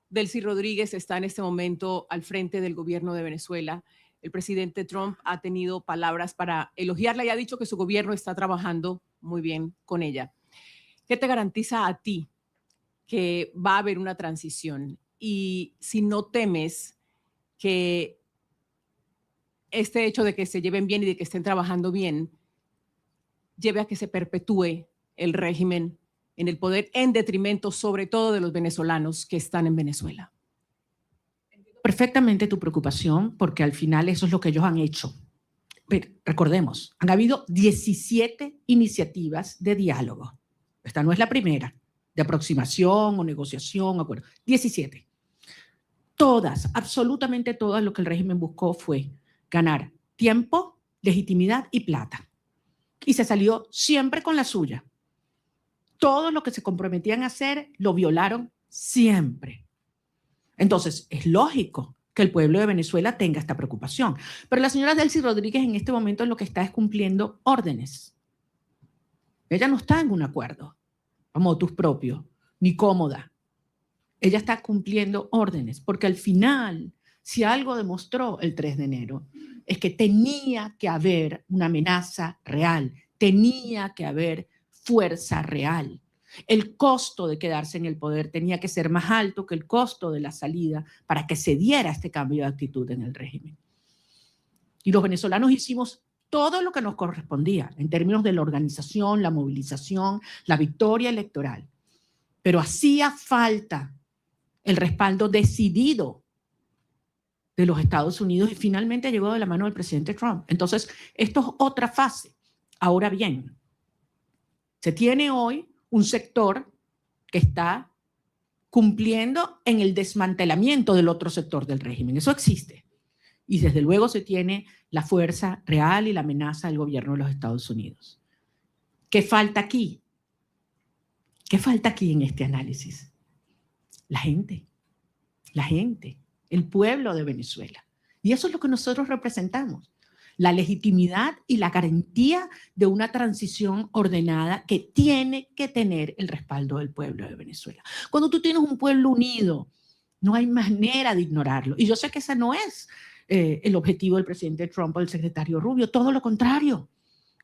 Delcy Rodríguez está en este momento al frente del gobierno de Venezuela. El presidente Trump ha tenido palabras para elogiarla y ha dicho que su gobierno está trabajando muy bien con ella. ¿Qué te garantiza a ti que va a haber una transición? Y si no temes que este hecho de que se lleven bien y de que estén trabajando bien lleve a que se perpetúe el régimen en el poder en detrimento sobre todo de los venezolanos que están en Venezuela. Perfectamente tu preocupación, porque al final eso es lo que ellos han hecho. Pero recordemos, han habido 17 iniciativas de diálogo. Esta no es la primera, de aproximación o negociación, acuerdo. 17. Todas, absolutamente todas, lo que el régimen buscó fue ganar tiempo, legitimidad y plata. Y se salió siempre con la suya. Todo lo que se comprometían a hacer lo violaron siempre. Entonces, es lógico que el pueblo de Venezuela tenga esta preocupación. Pero la señora Delcy Rodríguez en este momento lo que está es cumpliendo órdenes. Ella no está en un acuerdo, a motus propio, ni cómoda. Ella está cumpliendo órdenes, porque al final, si algo demostró el 3 de enero, es que tenía que haber una amenaza real, tenía que haber fuerza real. El costo de quedarse en el poder tenía que ser más alto que el costo de la salida para que se diera este cambio de actitud en el régimen. Y los venezolanos hicimos todo lo que nos correspondía en términos de la organización, la movilización, la victoria electoral. Pero hacía falta el respaldo decidido de los Estados Unidos y finalmente llegó de la mano del presidente Trump. Entonces, esto es otra fase. Ahora bien, se tiene hoy un sector que está cumpliendo en el desmantelamiento del otro sector del régimen. Eso existe. Y desde luego se tiene la fuerza real y la amenaza del gobierno de los Estados Unidos. ¿Qué falta aquí? ¿Qué falta aquí en este análisis? La gente, el pueblo de Venezuela. Y eso es lo que nosotros representamos. La legitimidad y la garantía de una transición ordenada que tiene que tener el respaldo del pueblo de Venezuela. Cuando tú tienes un pueblo unido, no hay manera de ignorarlo. Y yo sé que ese no es el objetivo del presidente Trump o del secretario Rubio, todo lo contrario.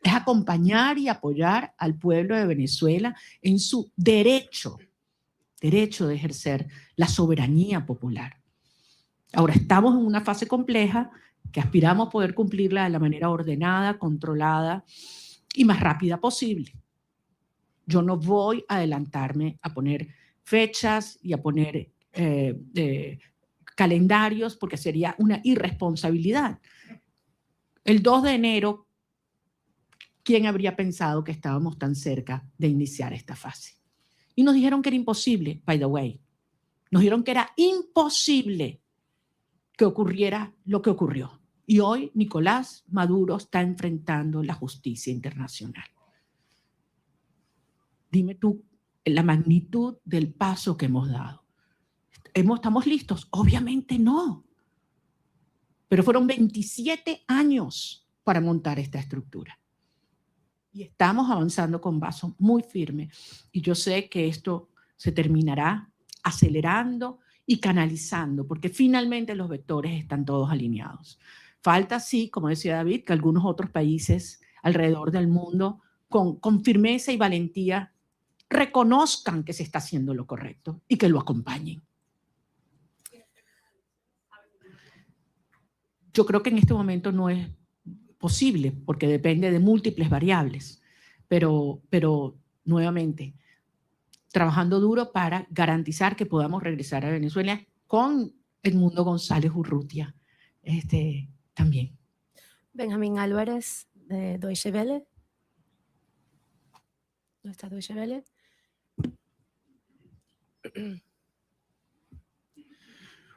Es acompañar y apoyar al pueblo de Venezuela en su derecho de ejercer la soberanía popular. Ahora estamos en una fase compleja que aspiramos a poder cumplirla de la manera ordenada, controlada y más rápida posible. Yo no voy a adelantarme a poner fechas y a poner calendarios porque sería una irresponsabilidad. El 2 de enero, ¿quién habría pensado que estábamos tan cerca de iniciar esta fase? Y nos dijeron que era imposible, by the way. Nos dijeron que era imposible que ocurriera lo que ocurrió. Y hoy Nicolás Maduro está enfrentando la justicia internacional. Dime tú la magnitud del paso que hemos dado. ¿Estamos listos? Obviamente no. Pero fueron 27 años para montar esta estructura. Y estamos avanzando con paso muy firme. Y yo sé que esto se terminará acelerando y canalizando, porque finalmente los vectores están todos alineados. Falta, sí, como decía David, que algunos otros países alrededor del mundo con firmeza y valentía reconozcan que se está haciendo lo correcto y que lo acompañen. Yo creo que en este momento no es posible porque depende de múltiples variables, pero nuevamente, trabajando duro para garantizar que podamos regresar a Venezuela con Edmundo González Urrutia también. Benjamín Álvarez, de Deutsche Welle. ¿No está Deutsche Welle?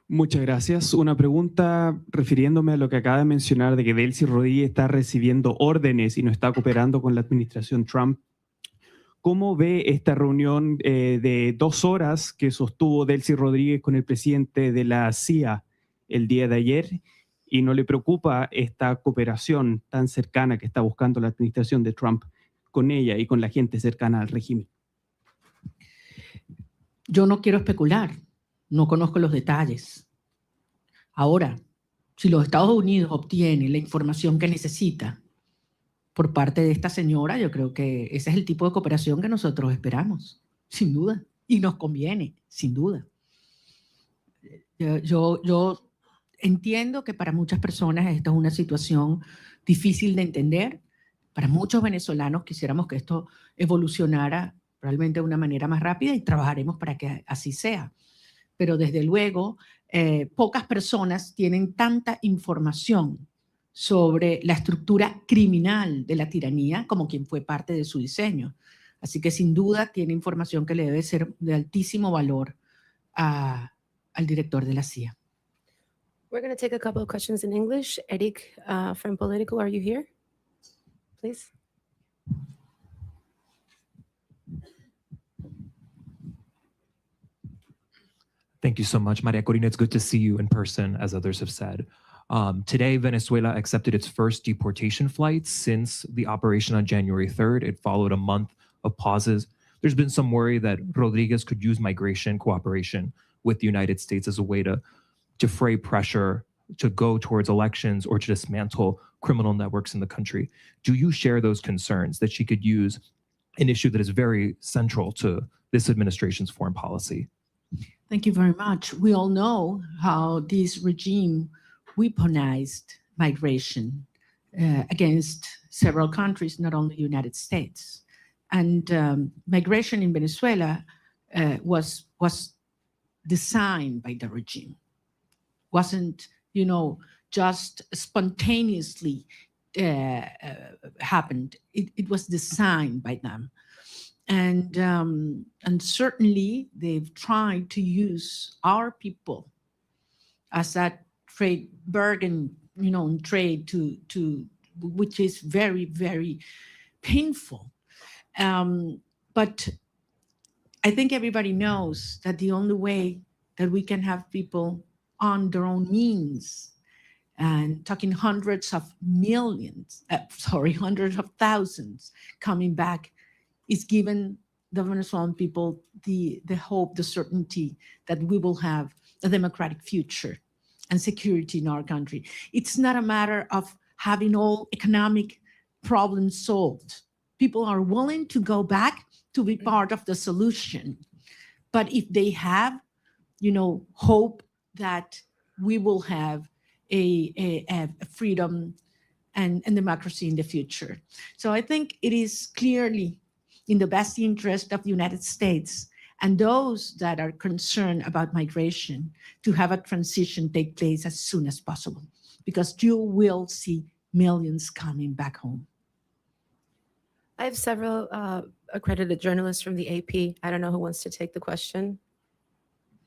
Muchas gracias. Una pregunta refiriéndome a lo que acaba de mencionar de que Delcy Rodríguez está recibiendo órdenes y no está cooperando con la administración Trump. ¿Cómo ve esta reunión de 2 horas que sostuvo Delcy Rodríguez con el presidente de la CIA el día de ayer? ¿Y no le preocupa esta cooperación tan cercana que está buscando la administración de Trump con ella y con la gente cercana al régimen? Yo no quiero especular, no conozco los detalles. Ahora, si los Estados Unidos obtienen la información que necesita por parte de esta señora, yo creo que ese es el tipo de cooperación que nosotros esperamos, sin duda, y nos conviene, sin duda. Yo entiendo que para muchas personas esta es una situación difícil de entender. Para muchos venezolanos quisiéramos que esto evolucionara realmente de una manera más rápida y trabajaremos para que así sea. Pero desde luego, pocas personas tienen tanta información sobre la estructura criminal de la tiranía como quien fue parte de su diseño. Así que sin duda tiene información que le debe ser de altísimo valor al director de la CIA. We're going to take a couple of questions in English. Eric from Politico, are you here? Please. Thank you so much, María Corina. It's good to see you in person, as others have said. Today, Venezuela accepted its first deportation flight since the operation on January 3rd. It followed a month of pauses. There's been some worry that Rodriguez could use migration cooperation with the United States as a way to defray pressure to go towards elections or to dismantle criminal networks in the country. Do you share those concerns that she could use an issue that is very central to this administration's foreign policy? Thank you very much. We all know how this regime weaponized migration against several countries, not only the United States. And migration in Venezuela was designed by the regime. Wasn't, just spontaneously happened. It was designed by them. And certainly they've tried to use our people as that trade bargain, trade to which is very, very painful. But I think everybody knows that the only way that we can have people on their own means, and talking hundreds of thousands coming back, is given the Venezuelan people the hope, the certainty that we will have a democratic future and security in our country. It's not a matter of having all economic problems solved. People are willing to go back to be part of the solution. But if they have, hope that we will have a freedom and democracy in the future. So I think it is clearly in the best interest of the United States and those that are concerned about migration to have a transition take place as soon as possible, because you will see millions coming back home. I have several accredited journalists from the AP. I don't know who wants to take the question.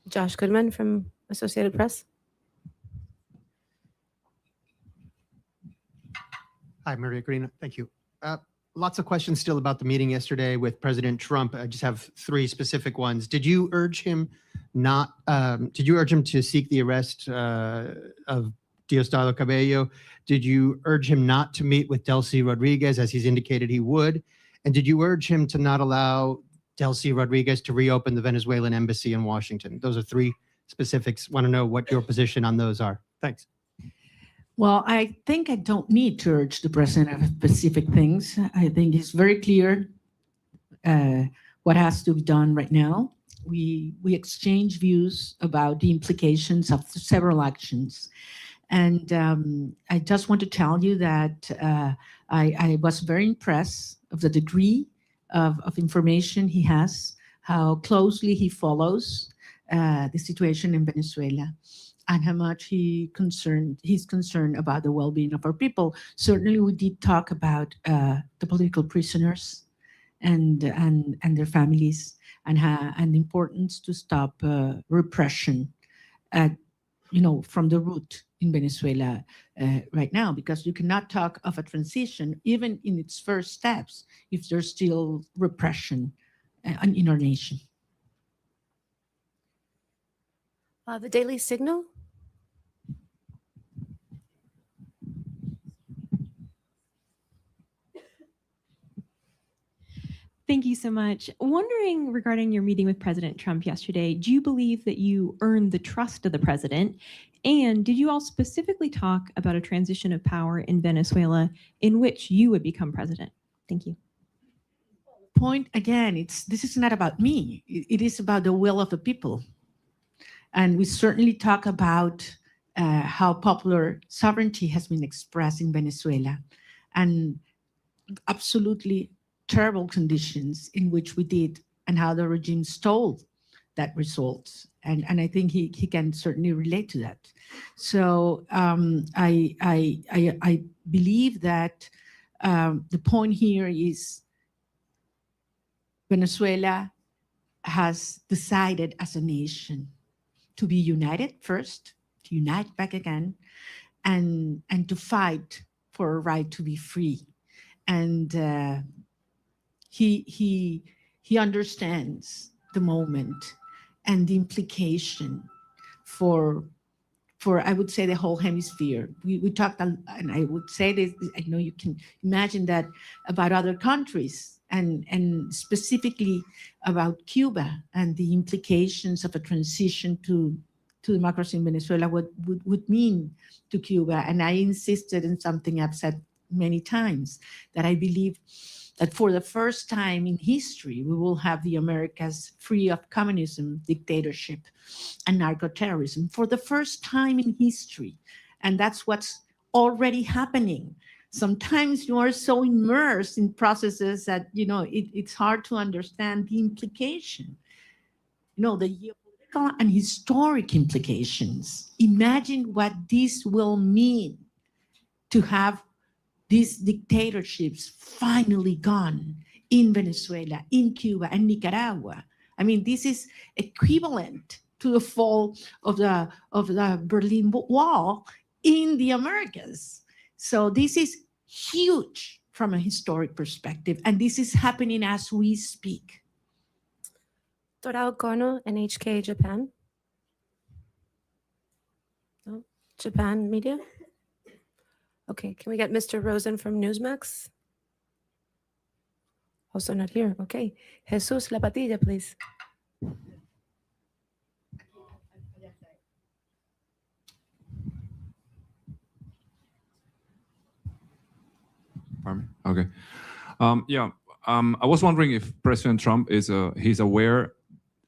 Josh Goodman from Associated Press. Hi, Maria Corina. Thank you. Lots of questions still about the meeting yesterday with President Trump. I just have three specific ones. Did you urge him to seek the arrest of Diosdado Cabello? Did you urge him not to meet with Delcy Rodriguez, as he's indicated he would? And did you urge him to not allow Delcy Rodriguez to reopen the Venezuelan embassy in Washington? Those are three specifics. Want to know what your position on those are. Thanks. Well, I think I don't need to urge the president of specific things. I think it's very clear what has to be done right now. We exchange views about the implications of several actions. And I just want to tell you that I was very impressed of the degree of information he has, how closely he follows the situation in Venezuela, and how much he's concerned about the well-being of our people. Certainly, we did talk about the political prisoners and their families, and the importance to stop repression from the root in Venezuela right now, because you cannot talk of a transition, even in its first steps, if there's still repression in our nation. The Daily Signal. Thank you so much. Wondering regarding your meeting with President Trump yesterday, do you believe that you earned the trust of the president? And did you all specifically talk about a transition of power in Venezuela in which you would become president? Thank you. Point again, this is not about me. It is about the will of the people. And we certainly talk about how popular sovereignty has been expressed in Venezuela and absolutely terrible conditions in which we did and how the regime stole that result. And I think he can certainly relate to that. So I believe that the point here is Venezuela has decided as a nation to be united first, to unite back again, and to fight for a right to be free. And he understands the moment and the implication for I would say the whole hemisphere. We talked, and I would say this, I know you can imagine that about other countries and specifically about Cuba and the implications of a transition to democracy in Venezuela, what would mean to Cuba. And I insisted in something I've said many times, that I believe that for the first time in history, we will have the Americas free of communism, dictatorship, and narco-terrorism for the first time in history. And that's what's already happening. Sometimes you are so immersed in processes that, it's hard to understand the implication. The geopolitical and historic implications. Imagine what this will mean to have these dictatorships finally gone in Venezuela, in Cuba, and Nicaragua. I mean, this is equivalent to the fall of the Berlin Wall in the Americas. So this is huge from a historic perspective, and this is happening as we speak. Torao Kono, NHK, Japan. No? Japan media? Okay, can we get Mr. Rosen from Newsmax? Also not here. Okay. Jesus La Patilla, please. Pardon me? Okay. I was wondering if President Trump he's aware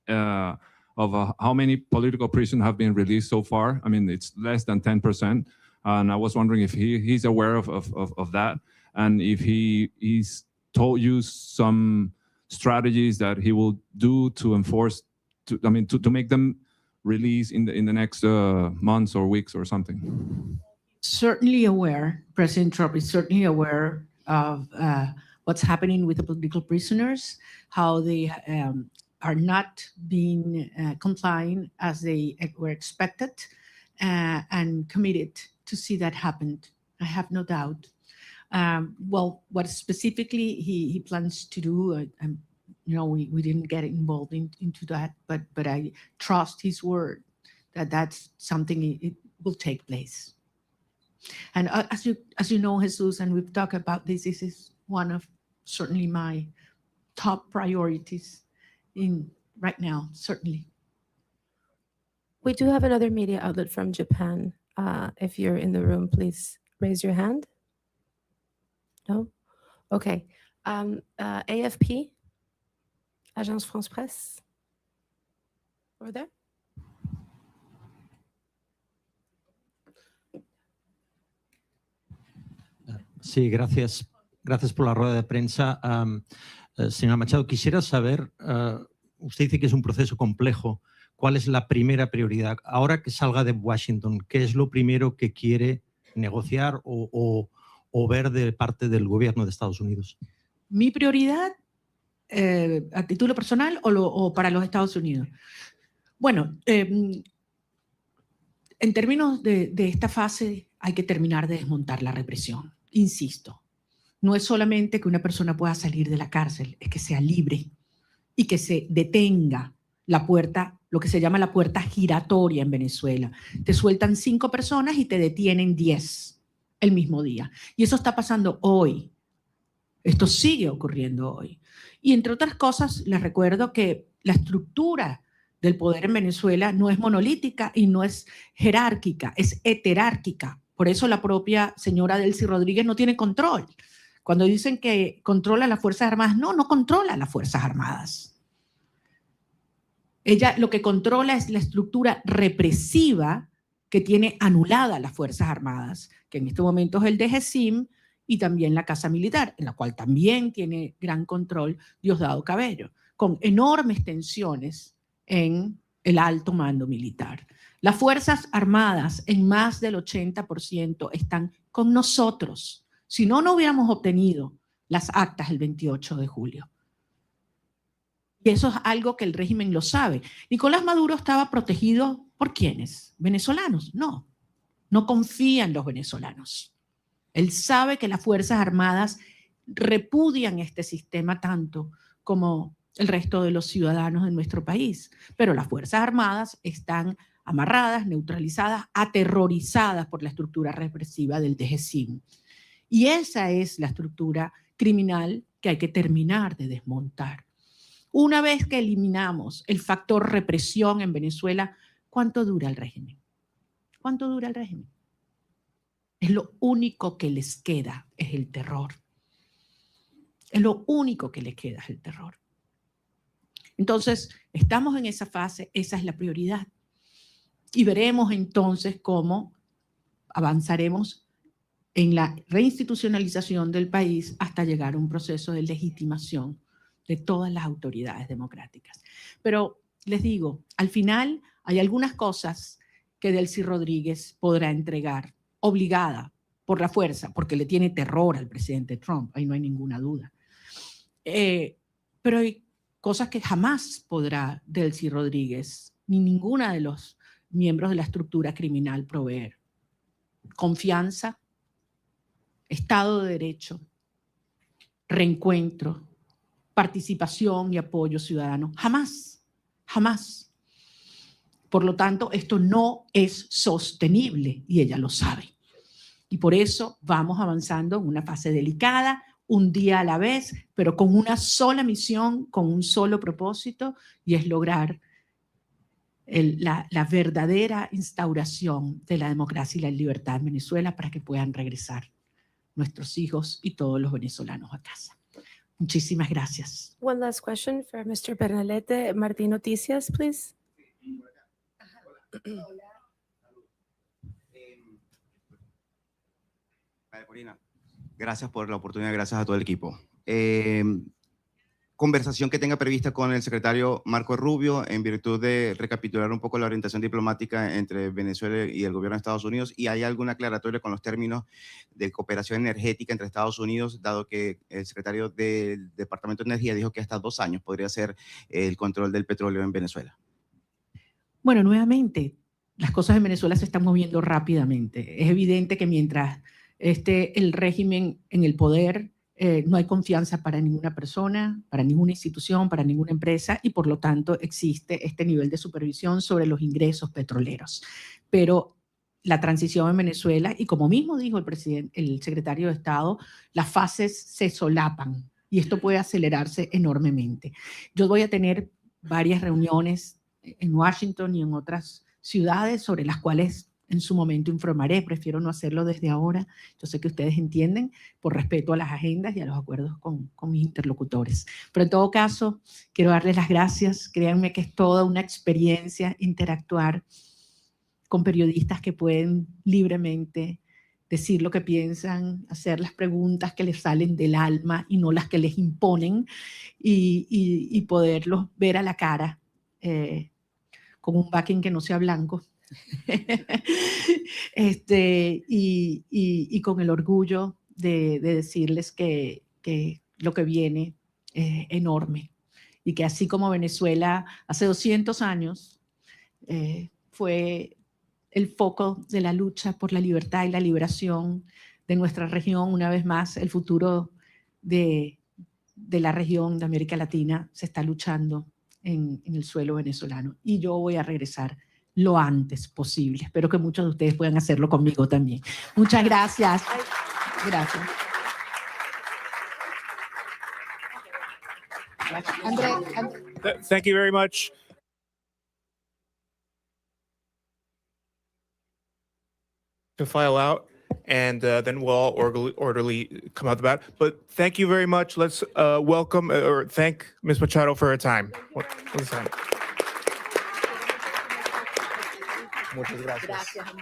of how many political prisoners have been released so far. I mean, it's less than 10%. And I was wondering if he's aware of that, and if he's told you some strategies that he will do to enforce, to make them release in the next months or weeks or something. Certainly aware. President Trump is certainly aware of what's happening with the political prisoners, how they are not being complying as they were expected, and committed to see that happen. I have no doubt. Well, what specifically he plans to do, we didn't get involved into that, but I trust his word that that's something it will take place. And as you know, Jesus, and we've talked about this is one of certainly my top priorities right now, certainly. We do have another media outlet from Japan. If you're in the room, please raise your hand. No? Okay. AFP, Agence France Presse. Over there. Sí, gracias. Gracias por la rueda de prensa. Señora Machado, quisiera saber, usted dice que es un proceso complejo. ¿Cuál es la primera prioridad? Ahora que salga de Washington, ¿qué es lo primero que quiere negociar o ver de parte del gobierno de Estados Unidos? Mi prioridad, a título personal o para los Estados Unidos. Bueno, en términos de esta fase hay que terminar de desmontar la represión. Insisto, no es solamente que una persona pueda salir de la cárcel, es que sea libre y que se detenga la puerta, lo que se llama la puerta giratoria en Venezuela. Te sueltan 5 personas y te detienen 10 el mismo día. Y eso está pasando hoy. Esto sigue ocurriendo hoy. Y entre otras cosas, les recuerdo que la estructura del poder en Venezuela no es monolítica y no es jerárquica, es heterárquica. Por eso la propia señora Delcy Rodríguez no tiene control. Cuando dicen que controla las Fuerzas Armadas, no controla las Fuerzas Armadas. Ella lo que controla es la estructura represiva que tiene anulada las Fuerzas Armadas, que en este momento es el DGCIM y también la Casa Militar, en la cual también tiene gran control Diosdado Cabello, con enormes tensiones en el alto mando militar. Las Fuerzas Armadas en más del 80% están con nosotros. Si no, no hubiéramos obtenido las actas el 28 de julio. Y eso es algo que el régimen lo sabe. Nicolás Maduro estaba protegido ¿por quiénes? ¿Venezolanos? No confía en los venezolanos. Él sabe que las Fuerzas Armadas repudian este sistema tanto como el resto de los ciudadanos de nuestro país. Pero las Fuerzas Armadas están amarradas, neutralizadas, aterrorizadas por la estructura represiva del DGCIM. Y esa es la estructura criminal que hay que terminar de desmontar. Una vez que eliminamos el factor represión en Venezuela, ¿cuánto dura el régimen? ¿Cuánto dura el régimen? Es lo único que les queda, es el terror. Es lo único que les queda, es el terror. Entonces, estamos en esa fase, esa es la prioridad. Y veremos entonces cómo avanzaremos en la reinstitucionalización del país hasta llegar a un proceso de legitimación de todas las autoridades democráticas. Pero les digo, al final hay algunas cosas que Delcy Rodríguez podrá entregar, obligada por la fuerza, porque le tiene terror al presidente Trump, ahí no hay ninguna duda. Pero hay cosas que jamás podrá Delcy Rodríguez, ni ninguna de los miembros de la estructura criminal proveer. Confianza, Estado de Derecho, reencuentro, participación y apoyo ciudadano. Jamás, jamás. Por lo tanto, esto no es sostenible y ella lo sabe. Y por eso vamos avanzando en una fase delicada, un día a la vez, pero con una sola misión, con un solo propósito, y es lograr la verdadera instauración de la democracia y la libertad en Venezuela para que puedan regresar nuestros hijos y todos los venezolanos a casa. Muchísimas gracias. One last question for Mr. Bernalete. Martín Noticias, please. María Corina, gracias por la oportunidad, gracias a todo el equipo. Conversación que tenga prevista con el secretario Marco Rubio en virtud de recapitular un poco la orientación diplomática entre Venezuela y el gobierno de Estados Unidos, y hay alguna aclaratoria con los términos de cooperación energética entre Estados Unidos, dado que el secretario del Departamento de Energía dijo que hasta 2 años podría ser el control del petróleo en Venezuela. Bueno, nuevamente, las cosas en Venezuela se están moviendo rápidamente. Es evidente que mientras esté el régimen en el poder, no hay confianza para ninguna persona, para ninguna institución, para ninguna empresa, y por lo tanto existe este nivel de supervisión sobre los ingresos petroleros. Pero la transición en Venezuela, y como mismo dijo el secretario de Estado, las fases se solapan y esto puede acelerarse enormemente. Yo voy a tener varias reuniones en Washington y en otras ciudades sobre las cuales en su momento informaré, prefiero no hacerlo desde ahora. Yo sé que ustedes entienden por respeto a las agendas y a los acuerdos con mis interlocutores. Pero en todo caso, quiero darles las gracias. Créanme que es toda una experiencia interactuar con periodistas que pueden libremente decir lo que piensan, hacer las preguntas que les salen del alma y no las que les imponen, y poderlos ver a la cara con un backing que no sea blanco. Y con el orgullo de decirles que lo que viene es enorme y que así como Venezuela hace 200 años fue el foco de la lucha por la libertad y la liberación de nuestra región, una vez más el futuro de la región de América Latina se está luchando en el suelo venezolano, y yo voy a regresar lo antes posible. Espero que muchos de ustedes puedan hacerlo conmigo también. Muchas gracias. Gracias. Thank you very much. To file out, and then we'll all orderly come out the back. But thank you very much. Let's welcome or thank Ms. Machado for her time. Muchas gracias. Gracias.